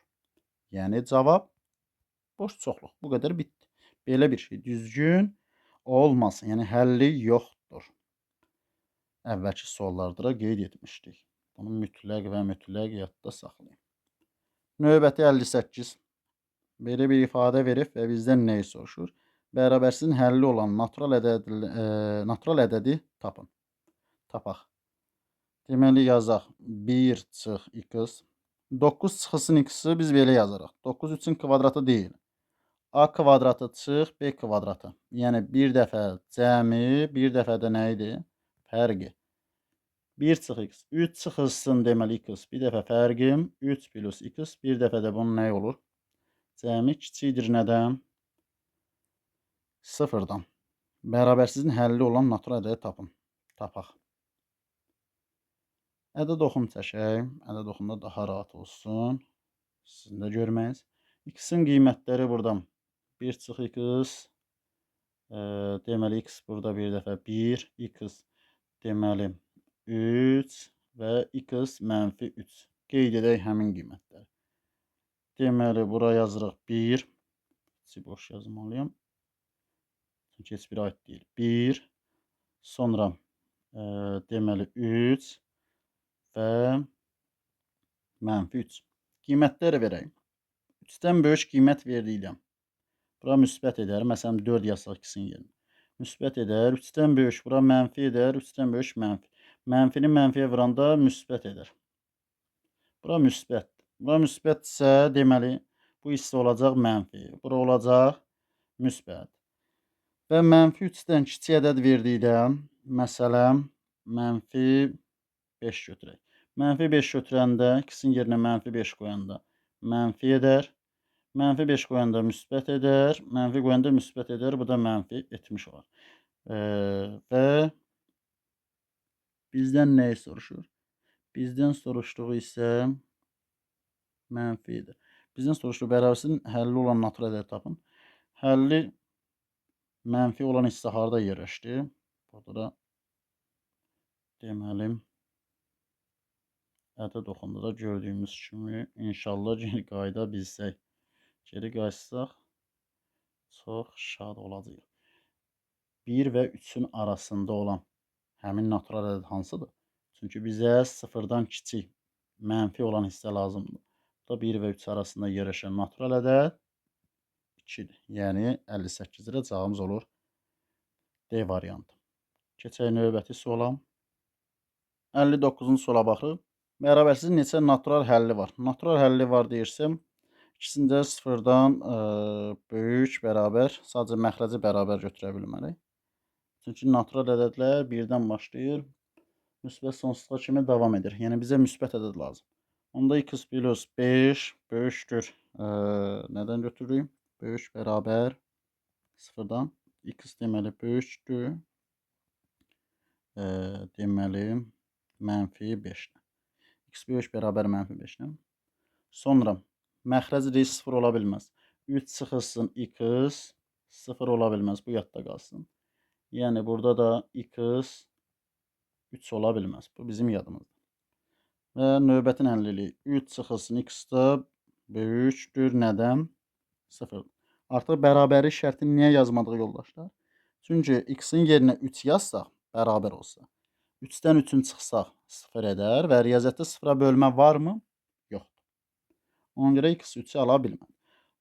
A: Yəni, cavab boş çoxluq. Bu qədər bitdi. Belə bir şey düzgün olmasın. Yəni, həlli yoxdur. Əvvəlki suallarda da qeyd etmişdik. Bunu mütləq və mütləq yadda saxlayın. Növbəti 58. Belə bir ifadə verib və bizdən nəyi soruşur? Bərabərsizliyin həlli olan natural ədədi tapın. Tapaq. Deməli, yazaq 1 çıx x. 9 çıxılsın x-i biz belə yazarıq. 9 3-ün kvadratı deyil. A kvadratı çıx B kvadratı. Yəni, bir dəfə cəmi, bir dəfə də nə idi? Fərqi. 1 çıx x. 3 çıxılsın deməli x. Bir dəfə fərqim. 3 plus x. Bir dəfə də bunun nə olur? Cəmi kiçikdir nədən? 0-dan. Bərabərsizliyin həlli olan natural ədədi tapın. tapaq. Ədəd oxunu çəkək. Ədəd oxunda daha rahat olsun. Sizin də görməyiniz. X-in qiymətləri buradan 1 çıx x. Deməli, x burada bir dəfə 1, x deməli 3 və x mənfi 3. Qeyd edək həmin qiymətləri. Deməli, bura yazırıq 1. İçi boş yazmalıyam. Çünki heç bir aid deyil. 1. Sonra deməli 3 və mənfi 3. Qiymətləri verəyim. 3-dən böyük qiymət verdikdən. Bura müsbət edər. Məsələn, 4 yazsaq x-in yerinə. Müsbət edər. 3-dən böyük. Bura mənfi edər. 3-dən böyük mənfi. Mənfini mənfiyə vuranda müsbət edər. Bura müsbət. Bura müsbətsə, deməli, bu hissə olacaq mənfi. Bura olacaq müsbət. Və mənfi 3-dən kiçik ədəd verdikdən, məsələn, mənfi 5 götürək. Mənfi 5 götürəndə, x-in yerinə mənfi 5 qoyanda mənfi edər. Mənfi 5 qoyanda müsbət edər. Mənfi qoyanda müsbət edər. Bu da mənfi etmiş olar. Və bizdən nəyi soruşur? Bizdən soruşduğu isə mənfidir. Bizdən soruşduğu bərabərsizliyin həlli olan natural ədəd tapın. Həlli mənfi olan hissə harada yerləşdi? Burada da deməli ədəd oxunda da gördüyümüz kimi inşallah geri qayıda bilsək. Geri qayıtsaq çox şad olacağıq. 1 və 3-ün arasında olan həmin natural ədəd hansıdır? Çünki bizə 0-dan kiçik mənfi olan hissə lazımdır. Bu da 1 və 3 arasında yerləşən natural ədəd 2-dir. Yəni 58 ilə cavabımız olur D variantı. Keçək növbəti suala. 59-cu suala baxırıq. Bərabərsizliyin neçə natural həlli var? Natural həlli var deyirsəm, ikisində 0-dan böyük, bərabər, sadəcə məxrəci bərabər götürə bilmərik. Çünki natural ədədlər 1-dən başlayır, müsbət sonsuzluğa kimi davam edir. Yəni bizə müsbət ədəd lazım. Onda x plus 5 böyükdür. Nədən götürürük? Böyük bərabər 0-dan. X deməli böyükdür. Deməli mənfi 5-dən. X böyük bərabər mənfi 5-dən. Sonra məxrəci reis 0 ola bilməz. 3 çıxılsın x 0 ola bilməz. Bu yadda qalsın. Yəni burada da x 3 ola bilməz. Bu bizim yadımızda. Və növbətin həlliliyi 3 çıxılsın x da böyükdür nədən? 0. Artıq bərabərlik şərtini niyə yazmadıq yoldaşlar? Çünki x-in yerinə 3 yazsaq bərabər olsa, 3-dən 3-ün çıxsaq 0 edər və riyaziyyatda 0-a bölmə varmı? Yoxdur. Ona görə x 3-ü ala bilməz.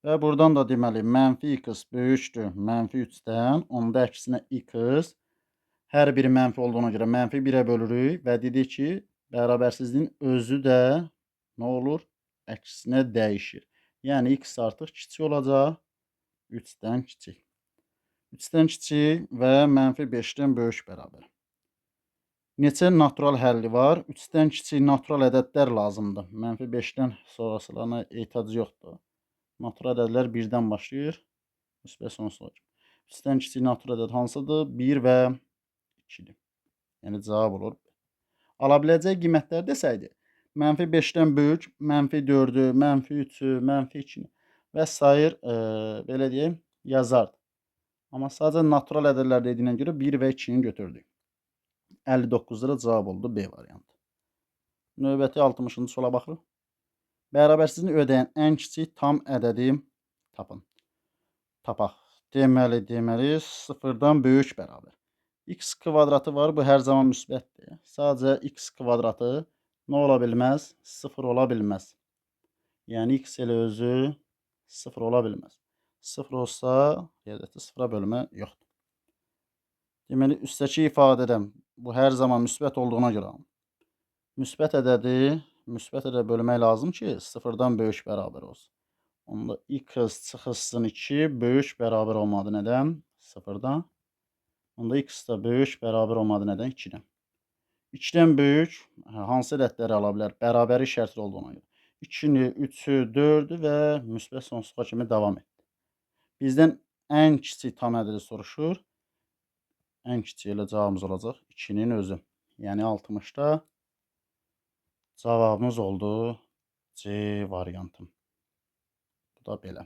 A: Və buradan da deməli mənfi x böyükdür mənfi 3-dən, onda əksinə x hər biri mənfi olduğuna görə mənfi 1-ə bölürük və dedik ki, bərabərsizliyin özü də nə olur? Əksinə dəyişir. Yəni x artıq kiçik olacaq 3-dən kiçik. 3-dən kiçik və mənfi 5-dən böyük bərabər. Neçə natural həlli var? 3-dən kiçik natural ədədlər lazımdır. Mənfi 5-dən sonrasılarına ehtiyac yoxdur. Natural ədədlər 1-dən başlayır. Müsbət sonsuza kimi. 3-dən kiçik natural ədəd hansıdır? 1 və 2-dir. Yəni cavab olur. Ala biləcək qiymətlər desəydi, mənfi 5-dən böyük, mənfi 4-ü, mənfi 3-ü, mənfi 2-ni və s. Belə deyək, yazardı. Amma sadəcə natural ədədlər dediyinə görə 1 və 2-ni götürdük. 59 lira cavab oldu B variantı. Növbəti 60-cı suala baxırıq. Bərabərsizliyi ödəyən ən kiçik tam ədədi tapın. Tapaq. Deməli 0-dan böyük bərabər. X kvadratı var, bu hər zaman müsbətdir. Sadəcə x kvadratı nə ola bilməz? 0 ola bilməz. Yəni x elə özü 0 ola bilməz. 0 olsa, riyaziyyatda 0-a bölmə yoxdur. Deməli, üstdəki ifadədə bu hər zaman müsbət olduğuna görə müsbət ədədə bölmək lazım ki, 0-dan böyük bərabər olsun. Onda x çıxılsın 2 böyük bərabər olmadı nədən? 0-dan. Onda x da böyük bərabər olmadı nədən? 2-dən. 2-dən böyük hansı ədədləri ala bilər? Bərabərlik şərtli olduğuna görə. 2-ni, 3-ü, 4-ü və müsbət sonsuzluğa kimi davam etdi. Bizdən ən kiçik tam ədədi soruşur. ən kiçiyi ilə cavabımız olacaq 2-nin özü. Yəni 60-da cavabımız oldu C variantı. Bu da belə.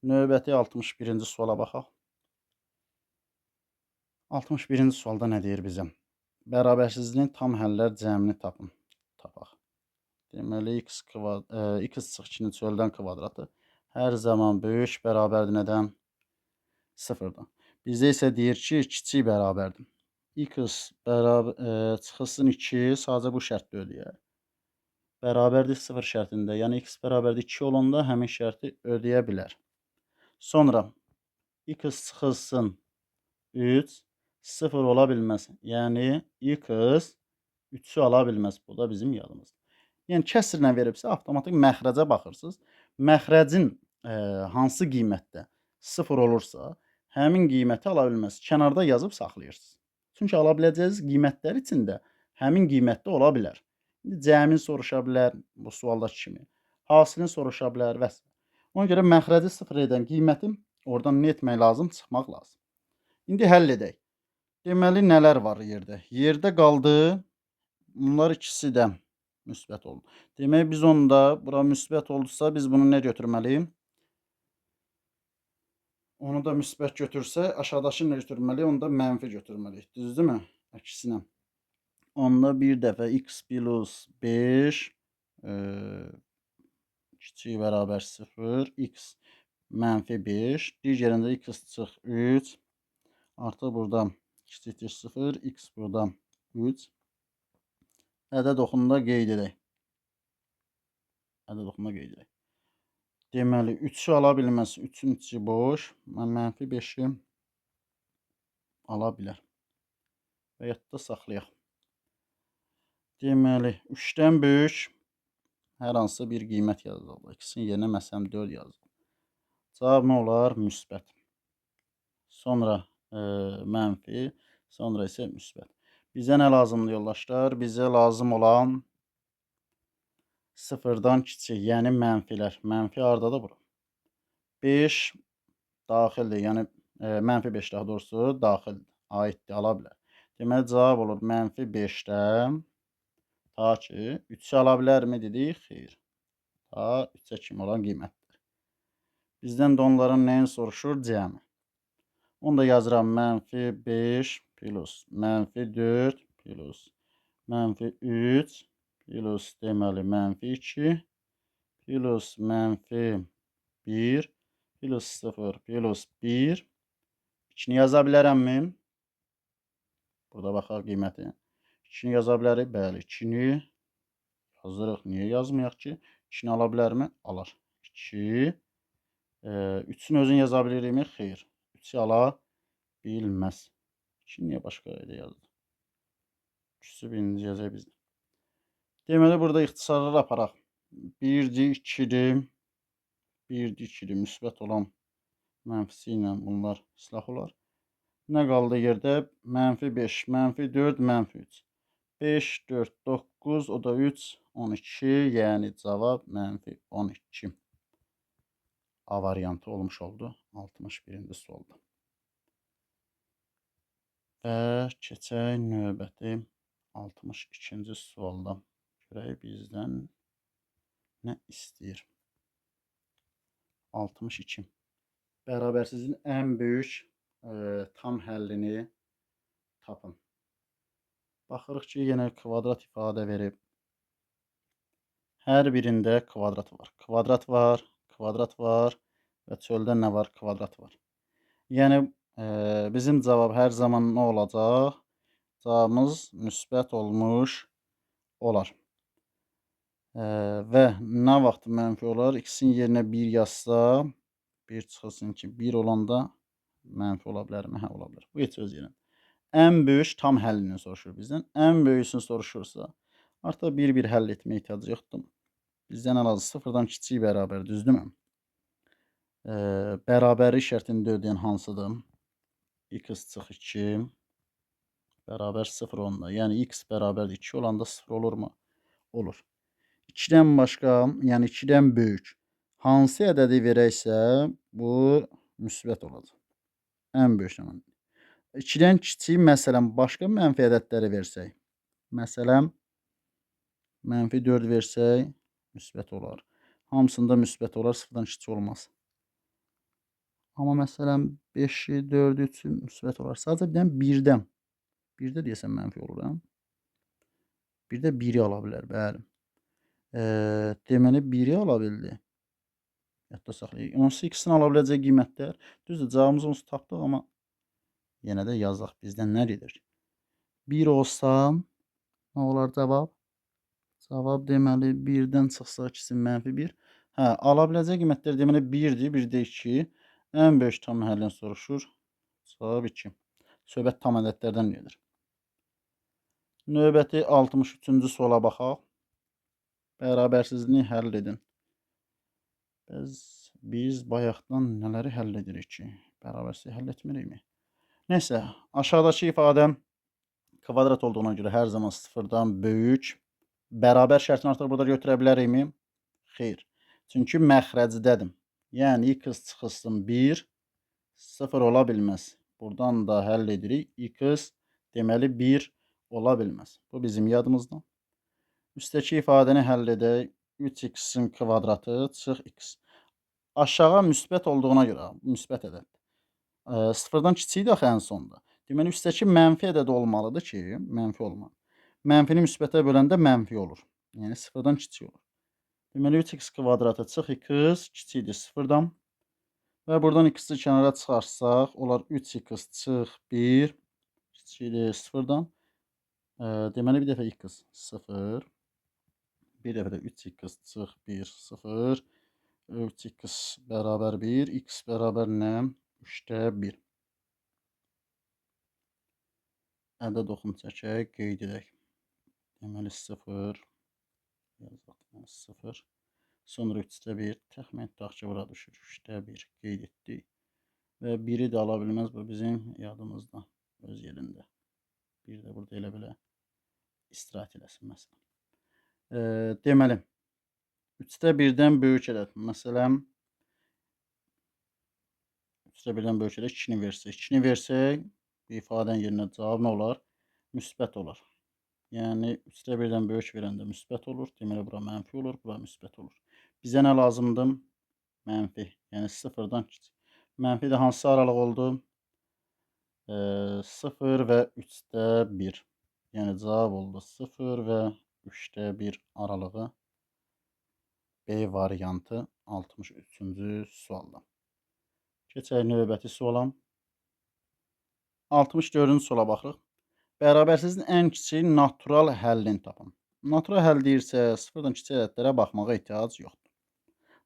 A: Növbəti 61-ci suala baxaq. 61-ci sualda nə deyir bizə? Bərabərsizliyin tam həllər cəmini tapaq. Deməli x çıxı 2-nin çöldən kvadratı hər zaman böyük bərabərdir nədən? 0-dan. Bizdə isə deyir ki, kiçik bərabərdir. X çıxılsın 2 sadəcə bu şərtdə ödəyər. Bərabərdir 0 şərtində, yəni x bərabərdir 2 olanda həmin şərti ödəyə bilər. Sonra x çıxılsın 3 0 ola bilməz. Yəni x 3'ü ala bilməz. Bu da bizim yadımızdır. Yəni kəsrlə veribsə avtomatik məxrəcə baxırsınız. Məxrəcin hansı qiymətdə 0 olursa, həmin qiyməti ala bilməz. Kənarda yazıb saxlayırsınız. Çünki ala biləcəyiniz qiymətlər içində həmin qiymətdə ola bilər. İndi cəmin soruşa bilər, bu sualdakı kimi. Hasilini soruşa bilər və s. Ona görə məxrəci 0 edən qiyməti oradan nə etmək lazım? Çıxmaq lazım. İndi həll edək. Deməli nələr var yerdə? Yerdə qaldı. Bunlar ikisi də müsbət oldu. Demək biz onda bura müsbət oldusa biz bunu nə götürməliyik? Onu da müsbət götürsə aşağıdakını nə götürməliyik? Onu da mənfi götürməliyik. Düzdürmü? Əksinə. Onda bir dəfə x plus 5 kiçik bərabər 0 x mənfi 5 digərində x çıx 3 artıq burada kiçikdir 0 x burada 3 ədəd oxununda qeyd edək. Ədəd oxununda qeyd edək. Deməli 3'ü ala bilməz. 3'ün içi boş. Mən mənfi 5'i ala bilər. Və yadda saxlayaq. Deməli 3'dən böyük hər hansı bir qiymət yazılır. X-in yerinə məsələn 4 yazılır. Cavab nə olar? Müsbət. Sonra mənfi, sonra isə müsbət. Bizə nə lazımdır yoldaşlar? Bizə lazım olan 0-dan kiçik, yəni mənfilər. Mənfi hardadır bura? 5 daxildir, yəni mənfi 5 daha doğrusu daxildir, aiddir, ala bilər. Deməli cavab olur mənfi 5'dən ta ki 3'ü ala bilərmi dedik? Xeyr. Ta 3'ə kimi olan qiymətdir. Bizdən də onların nəyin soruşur? Cəmi. Onu da yazıram mənfi 5 plus mənfi 4 plus mənfi 3 plus deməli mənfi 2 plus mənfi 1 plus 0 plus 1 2'ni yaza bilərəmmi? Burada baxaq qiyməti. 2'ni yaza bilərik. Bəli, 2'ni yazırıq. Niyə yazmayaq ki? 2'ni ala bilərmi? Alar. 2 3'ün özünü yaza bilirikmi? Xeyr. 3'ü ala bilməz. 2 niyə başqa yerdə yazdı? 3'ü birinci yazaq bizdə. Deməli burada ixtisarlar aparaq. 1-dir, 2-dir. 1-dir, 2-dir. Müsbət olan mənfisi ilə bunlar islah olar. Nə qaldı yerdə? Mənfi 5, mənfi 4, mənfi 3. 5, 4, 9, o da 3, 12. Yəni cavab mənfi 12. A variantı olmuş oldu 61-ci sualda. Və keçək növbəti 62-ci sualda. Görək bizdən nə istəyir? 62. Bərabərsizliyin ən böyük tam həllini tapın. Baxırıq ki, yenə kvadrat ifadə verib. Hər birində kvadrat var. Kvadrat var, kvadrat var və çöldə nə var? Kvadrat var. Yəni bizim cavab hər zaman nə olacaq? Cavabımız müsbət olmuş olar. Və nə vaxt mənfi olar? X-in yerinə 1 yazsa, 1 çıxılsın ki, 1 olanda mənfi ola bilərmi? Hə, ola bilər. Bu heç öz yerində. Ən böyük tam həllini soruşur bizdən. Ən böyüsünü soruşursa, artıq bir-bir həll etməyə ehtiyac yoxdur. Bizdən ən azı 0-dan kiçik bərabər, düzdürmü? Bərabərlik şərtində ödəyən hansıdır? X çıx 2 bərabər 0 olanda. Yəni x bərabər 2 olanda 0 olurmu? Olur. 2-dən başqa, yəni 2-dən böyük hansı ədədi verəksə bu müsbət olacaq. Ən böyük zaman. 2-dən kiçik, məsələn, başqa mənfi ədədləri versək, məsələn, -4 versək müsbət olar. Hamısında müsbət olar, 0-dan kiçik olmaz. Amma məsələn 5-i, 4-ü, 3-ü müsbət olar. Sadəcə bir dənə 1-dən. 1-də deyəsən mənfi olur, hə? 1-də 1-i ala bilər, bəli. Deməli 1-i ala bildi. Yadda saxlayaq. Onsuz x-in ala biləcəyi qiymətlər. Düzdür, cavabımızı onsuz tapdıq, amma yenə də yazaq. Bizdən nə gedir? 1 olsa nə olar cavab? Cavab deməli 1-dən çıxsa ikisi -1. Hə, ala biləcəyi qiymətlər deməli 1-dir, 1-də 2. Ən böyük tam həllini soruşur. Cavab 2. Söhbət tam ədədlərdən gedir. Növbəti 63-cü suala baxaq. Bərabərsizliyi həll edin. Biz bayaqdan nələri həll edirik ki? Bərabərsizliyi həll etmirikmi? Nəysə, aşağıdakı ifadə kvadrat olduğuna görə hər zaman 0-dan böyük. Bərabər şərtini artıq burada götürə bilərikmi? Xeyr. Çünki məxrəcdədir. Yəni x çıxılsın 1, 0 ola bilməz. Buradan da həll edirik. X deməli 1 ola bilməz. Bu bizim yadımızdan. Üstəki ifadəni həll edək. 3x-in kvadratı çıx x. Aşağı müsbət olduğuna görə, müsbət ədəd. 0-dan kiçikdir axı ən sonda. Deməli, üstəki mənfi ədəd olmalıdır ki, mənfi olmalı. Mənfini müsbətə böləndə mənfi olur. Yəni 0-dan kiçik olur. Deməli, 3x kvadratı çıx x kiçikdir 0-dan. Və buradan x-i kənara çıxarsaq, olar 3x çıx 1 kiçikdir 0-dan. Deməli, bir dəfə x 0. Bir dəfə də 3x çıx 1, 0. 3x bərabər 1. X bərabər nə? 3-də 1. Ədəd oxunu çəkək, qeyd edək. Deməli 0. Yazaq 0. Sonra 3-də 1. Təxmin etdik ki, bura düşür. 3-də 1 qeyd etdik. Və 1-i də ala bilməz. Bu bizim yadımızda. Öz yerində. 1 də burada elə belə istirahət eləsin məsələn. Deməli, 3-də 1-dən böyük ədəd. Məsələn, 3-də 1-dən böyük ədəd 2-ni versək. 2-ni versək, bu ifadənin yerinə cavab nə olar? Müsbət olar. Yəni, 3-də 1-dən böyük verəndə müsbət olur. Deməli, bura mənfi olur, bura müsbət olur. Bizə nə lazımdır? Mənfi. Yəni, 0-dan kiçik. Mənfi də hansı aralıq oldu? 0 və 3-də 1. Yəni, cavab oldu 0 və 3-də 1 aralığı. B variantı 63-cü sualda. Keçək növbəti suala. 64-cü suala baxırıq. Bərabərsizliyin ən kiçik natural həllini tapın. Natural həll deyirsə, 0-dan kiçik ədədlərə baxmağa ehtiyac yoxdur.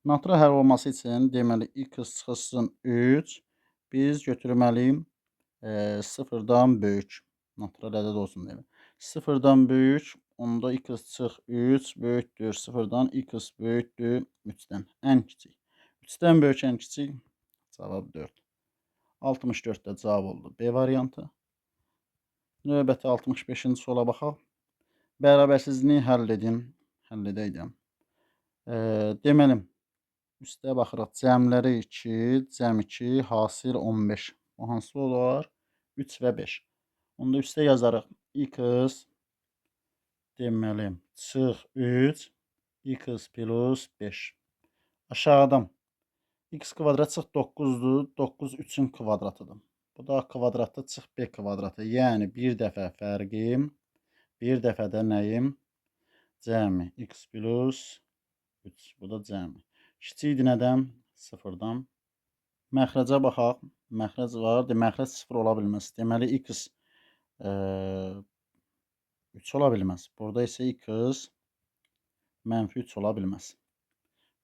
A: Natural həll olması üçün deməli x çıxılsın 3. Biz götürməliyik 0-dan böyük. Natural ədəd olsun demək. 0-dan böyük. Onda x çıx 3 böyükdür 0-dan, x böyükdür 3-dən. Ən kiçik. 3-dən böyük ən kiçik. Cavab 4. 64-də cavab oldu. B variantı. Növbəti 65-ci suala baxaq. Bərabərsizliyi həll edin. Həll edək. Deməli, üstə baxırıq. Cəmləri 2, cəm 2, hasil 15. O hansı olar? 3 və 5. Onda üstə yazarıq. X deməli, çıx 3, x plus 5. Aşağıdan x kvadrat çıx 9-dur. 9 3-ün kvadratıdır. Bu da kvadratı çıx b kvadratı. Yəni, bir dəfə fərqim, bir dəfə də nəyim? Cəmi x plus 3. Bu da cəmi. Kiçikdir nədən? 0-dan. Məxrəcə baxaq. Məxrəc var. Məxrəc 0 ola bilməz. Deməli, x 3 ola bilməz. Burada isə x -3 ola bilməz.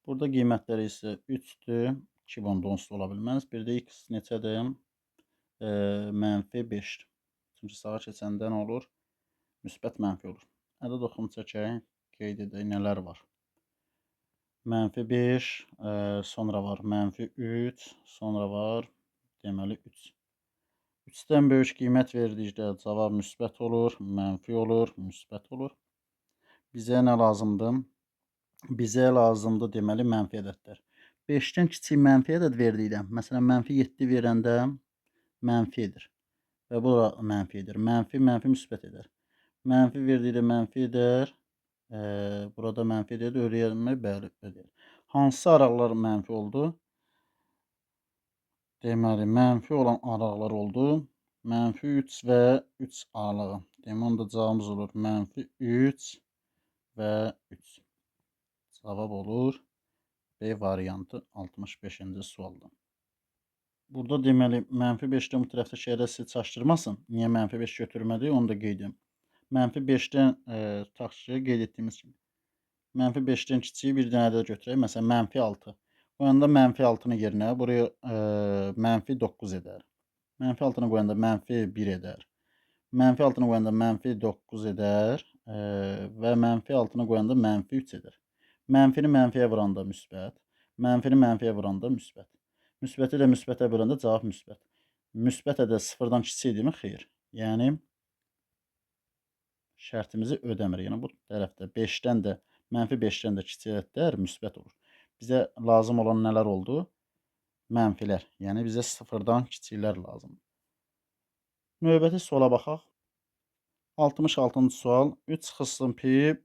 A: Burada qiymətləri isə 3-dür. 2 onsuz ola bilməz. Bir də x neçədir? -5-dir. Çünki sağa keçəndə nə olur? Müsbət mənfi olur. Ədəd oxunu çəkək. Qeyd edək nələr var. -5, sonra var -3, sonra var deməli 3. 3-dən böyük qiymət verdikdə cavab müsbət olur, mənfi olur, müsbət olur. Bizə nə lazımdır? Bizə lazımdır deməli mənfi ədədlər. 5-dən kiçik mənfi ədəd verdikdə, məsələn -7 verəndə mənfidir. və bura mənfidir. Mənfi, mənfi müsbət edər. Mənfi verdikdə mənfi edər. Burada mənfi edər, ödəyərmi? Bəli, ödəyər. Hansı araqlar mənfi oldu? Deməli, mənfi olan araqlar oldu. Mənfi 3 və 3 aralığı. Deməli, onda cavabımız olur mənfi 3 və 3. Cavab olur B variantı 65-ci sualda. Burada deməli, mənfi 5-dən bu tərəfdəki ədəd sizi çaşdırmasın. Niyə mənfi 5 götürmədik, onu da qeyd edim. Mənfi 5-dən tutaq ki, qeyd etdiyimiz kimi. Mənfi 5-dən kiçik bir dənə ədəd götürək. Məsələn, mənfi 6. Qoyanda mənfi 6-nı yerinə buraya mənfi 9 edər. Mənfi 6-nı qoyanda mənfi 1 edər. Mənfi 6-nı qoyanda mənfi 9 edər və mənfi 6-nı qoyanda mənfi 3 edər. Mənfini mənfiyə vuranda müsbət, mənfini mənfiyə vuranda müsbət. Müsbəti də müsbətə böləndə cavab müsbət. Müsbət ədəd 0-dan kiçikdirmi? Xeyr. Yəni şərtimizi ödəmir. Yəni bu tərəfdə 5-dən də, mənfi 5-dən də kiçik ədədlər müsbət olur. Bizə lazım olan nələr oldu? Mənfilər. Yəni bizə 0-dan kiçiklər lazımdır. Növbəti suala baxaq. 66-cı sual. 3 xısım pi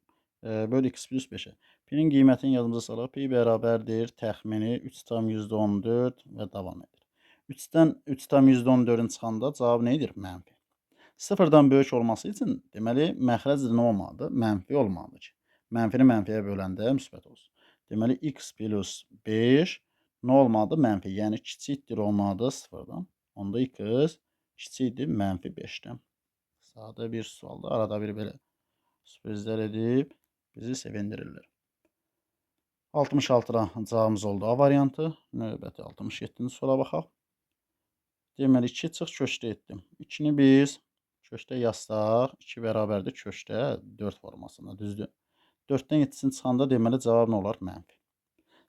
A: bölü x plus 5-ə. Pinin qiymətini yadımıza salaq. Pi bərabərdir təxmini 3,14 və davam edir. 3-dən 3,14-ün çıxanda cavab nə edir? Mənfi. 0-dan böyük olması üçün deməli məxrəc nə olmalıdır? Mənfi olmalıdır ki. Mənfini mənfiyə böləndə müsbət olsun. Deməli x plus 5 nə olmalıdır? Mənfi. Yəni kiçikdir olmalıdır 0-dan. Onda x kiçikdir mənfi 5-dən. Sadə bir sualda arada bir belə sürprizlər edib bizi sevindirirlər. 66-da cavabımız oldu A variantı. Növbəti 67-ci suala baxaq. Deməli 2 çıx köşdə etdim. 2-ni biz köşdə yazsaq 2 bərabərdir köşdə 4 formasında, düzdür? 4-dən 7-sini çıxanda deməli cavab nə olar? Mənfi.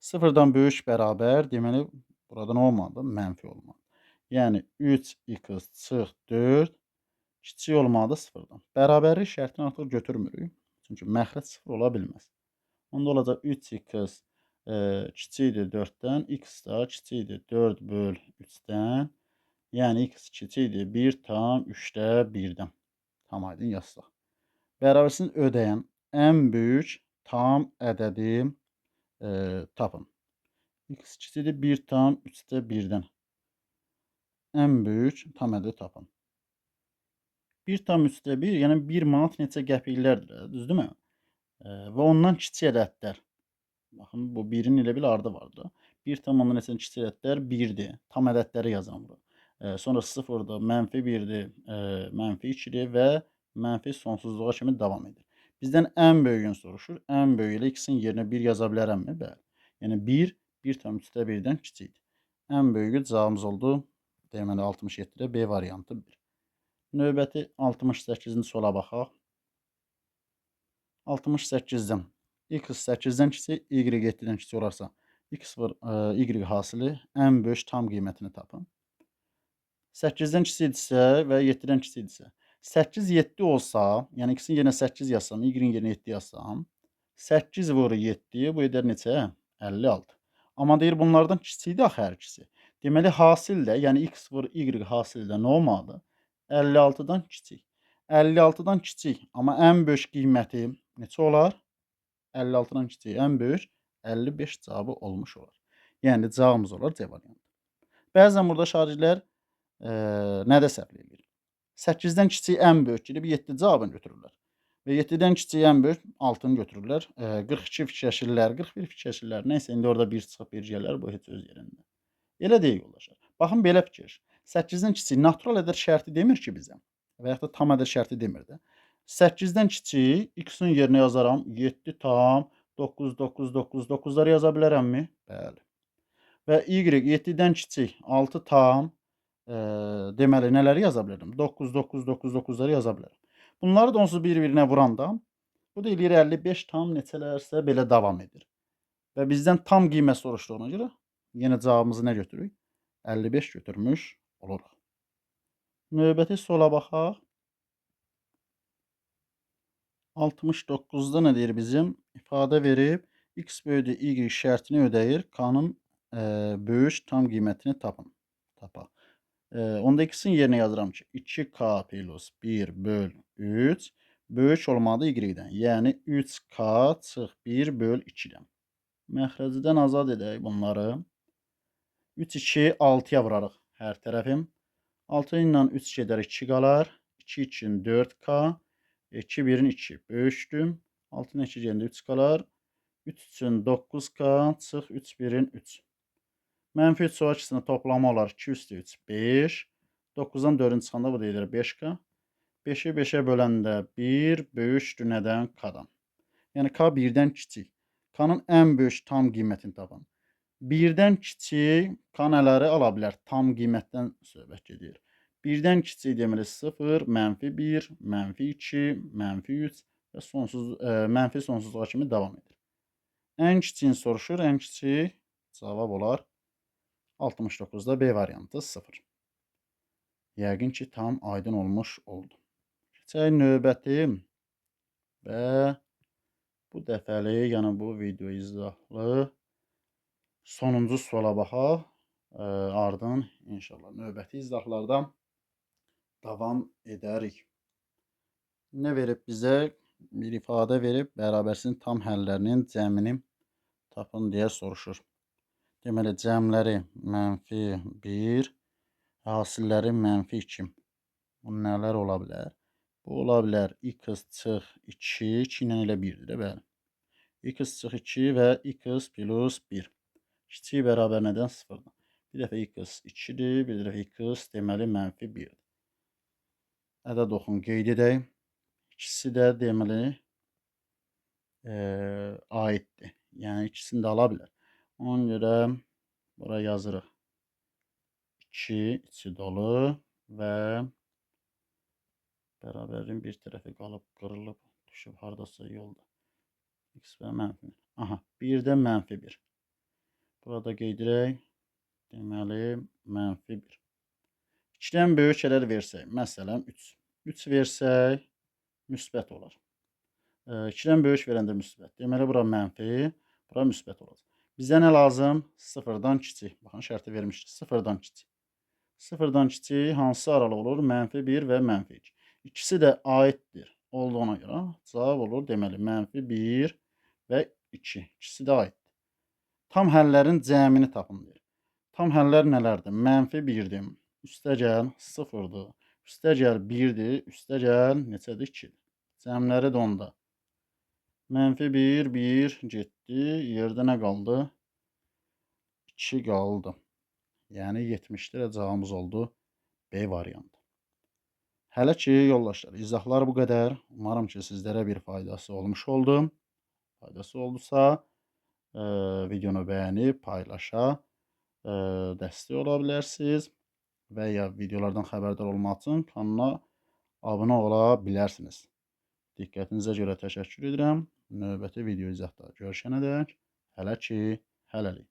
A: 0-dan böyük bərabər, deməli burada nə olmalıdır? Mənfi olmalıdır. Yəni 3x çıx 4 kiçik olmalıdır 0-dan. Bərabərlik şərtini artıq götürmürük. Çünki məxrəc 0 ola bilməz. Onda olacaq 3x kiçikdir 4-dən, x da kiçikdir 4 böl 3-dən. Yəni x kiçikdir 1 tam 3-də 1-dən. Tam aydın yazsaq. Bərabərsini ödəyən ən böyük tam ədədi tapın. X kiçikdir 1 tam 3-də 1-dən. Ən böyük tam ədədi tapın. 1 tam 3-də 1, yəni 1 manat neçə qəpiklərdir, düzdürmü? Və ondan kiçik ədədlər. Baxın, bu 1-in elə bil ardı vardı. 1 tam ondan neçə kiçik ədədlər 1-dir. Tam ədədləri yazıram bura. Sonra 0-dır, mənfi 1-dir, mənfi 2-dir və mənfi sonsuzluğa kimi davam edir. Bizdən ən böyüyünü soruşur. Ən böyüyü ilə x-in yerinə 1 yaza bilərəmmi? Bəli. Yəni 1 tam 3-də 1-dən kiçikdir. Ən böyüyü cavabımız oldu. Deməli 67-də B variantı 1. Növbəti 68-ci suala baxaq. 68-dən x 8-dən kiçik, y 7-dən kiçik olarsa x var, y hasili ən böyük tam qiymətini tapın. 8-dən kiçikdirsə və 7-dən kiçikdirsə, 8 7 olsa, yəni x-in yerinə 8 yazsam, y-in yerinə 7 yazsam, 8 vur 7, bu edər neçə? 56. Amma deyir bunlardan kiçikdir axı hər ikisi. Deməli hasil də, yəni x vur y hasili də nə olmalıdır? 56-dan kiçik. 56-dan kiçik, amma ən böyük qiyməti neçə olar? 56-dan kiçik, ən böyük 55 cavabı olmuş olar. Yəni cavabımız olar C variantı. Bəzən burada şagirdlər nədə səhv edir? 8-dən kiçik ən böyük gedib 7 cavabını götürürlər. Və 7-dən kiçik ən böyük 6-nı götürürlər. 42 fikirləşirlər, 41 fikirləşirlər. Nəysə, indi orada 1 çıxıb 1 gələr, bu heç öz yerində. Elə deyil yoldaşlar. Baxın, belə fikir. 8-dən kiçik natural ədəd şərti demir ki bizə. Və yaxud da tam ədəd şərti demir də. 8-dən kiçik, x-in yerinə yazaram 7 tam 9, 9, 9, 9'ları yaza bilərəmmi? Bəli. Və y 7-dən kiçik 6 tam deməli nələri yaza bilərəm? 9, 9, 9, 9'ları yaza bilərəm. Bunları da onsuz bir-birinə vuranda bu da eləyir 55 tam neçələrsə belə davam edir. Və bizdən tam qiymət soruşduğuna görə yenə cavabımızı nə götürürük? 55 götürmüş oluruq. Növbəti suala baxaq. 69'da nə deyir bizim? İfadə verib x bölü y şərtini ödəyir. K-nın böyük tam qiymətini tapın. Tapaq. Onda ikisini yerinə yazıram ki, 2k plus 1 böl 3 böyük olmalı y-dən. Yəni 3k çıx 1 böl 2-dən. Məxrəcdən azad edək bunları. 3, 2, 6-ya vurarıq hər tərəfim. 6 ilə 3 gedər 2 qalar. 2, 2-nin 4k. 2, 1-in 2 böyükdür. 6-dan 2 gedəndə 3 qalar. 3 üçün 9k çıx 3, 1-in 3. Mənfi 3 sonra ikisinin toplamı olar 2 üstü 3, 5. 9-dan 4-ün çıxanda bu da edir 5k. 5-i 5-ə böləndə 1 böyükdür nədən? K-dan. Yəni K 1-dən kiçik. K-nın ən böyük tam qiymətini tapın. 1-dən kiçik K nələri ala bilər? Tam qiymətdən söhbət gedir. 1-dən kiçik deməli 0, -1, -2, -3 və mənfi sonsuzluğa kimi davam edir. Ən kiçiyini soruşur. Ən kiçik cavab olar 69-da B variantı 0. Yəqin ki, tam aydın olmuş oldu. Keçək növbəti və bu dəfəlik, yəni bu video izahlı sonuncu suala baxaq. Ardın inşallah növbəti izahlardan davam edərik. Nə verib bizə? Bir ifadə verib, bərabərsinin tam həllərinin cəmini tapın deyə soruşur. Deməli, cəmləri -1, hasilləri -2. Bu nələr ola bilər? Bu ola bilər x çıx 2, 2 ilə elə 1-dir, bəli. X çıx 2 və x plus 1. Kiçik bərabər nədən? 0-dan. Bir dəfə x 2-dir, bir dəfə x deməli -1-dir. Ədəd oxun qeyd edək. İkisi də deməli aiddir. Yəni ikisini də ala bilər. Ona görə bura yazırıq. 2 içi dolu və bərabərin bir tərəfi qalıb, qırılıb, düşüb hardasa yolda. X və -1. Aha, 1-də -1. Burada qeyd edək. Deməli, -1. 2-dən böyük elələr versək, məsələn 3. 3 versək, müsbət olar. 2-dən böyük verəndə müsbət. Deməli, bura mənfi, bura müsbət olacaq. Bizə nə lazım? 0-dan kiçik. Baxın, şərti vermişdik. 0-dan kiçik. 0-dan kiçik hansı aralıq olur? -1 və -2. İkisi də aiddir olduğuna görə cavab olur. Deməli, -1 və 2. İkisi də aiddir. Tam həllərin cəmini tapın deyir. Tam həllər nələrdir? -1-dir. Üstəgəl 0-dır. Üstəgəl 1-dir. Üstəgəl neçədir? 2-dir. Cəmləri də onda. -1, 1 getdi. Yerdə nə qaldı? 2 qaldı. Yəni 70 lirə cavabımız oldu B variantı. Hələ ki, yoldaşlar, izahlar bu qədər. Umarım ki, sizlərə bir faydası olmuş oldu. Faydası oldusa, videonu bəyənib, paylaşa, dəstək ola bilərsiniz və ya videolardan xəbərdar olmaq üçün kanala abunə ola bilərsiniz. Diqqətinizə görə təşəkkür edirəm. Növbəti video izahda görüşənədək hələ ki, hələlik.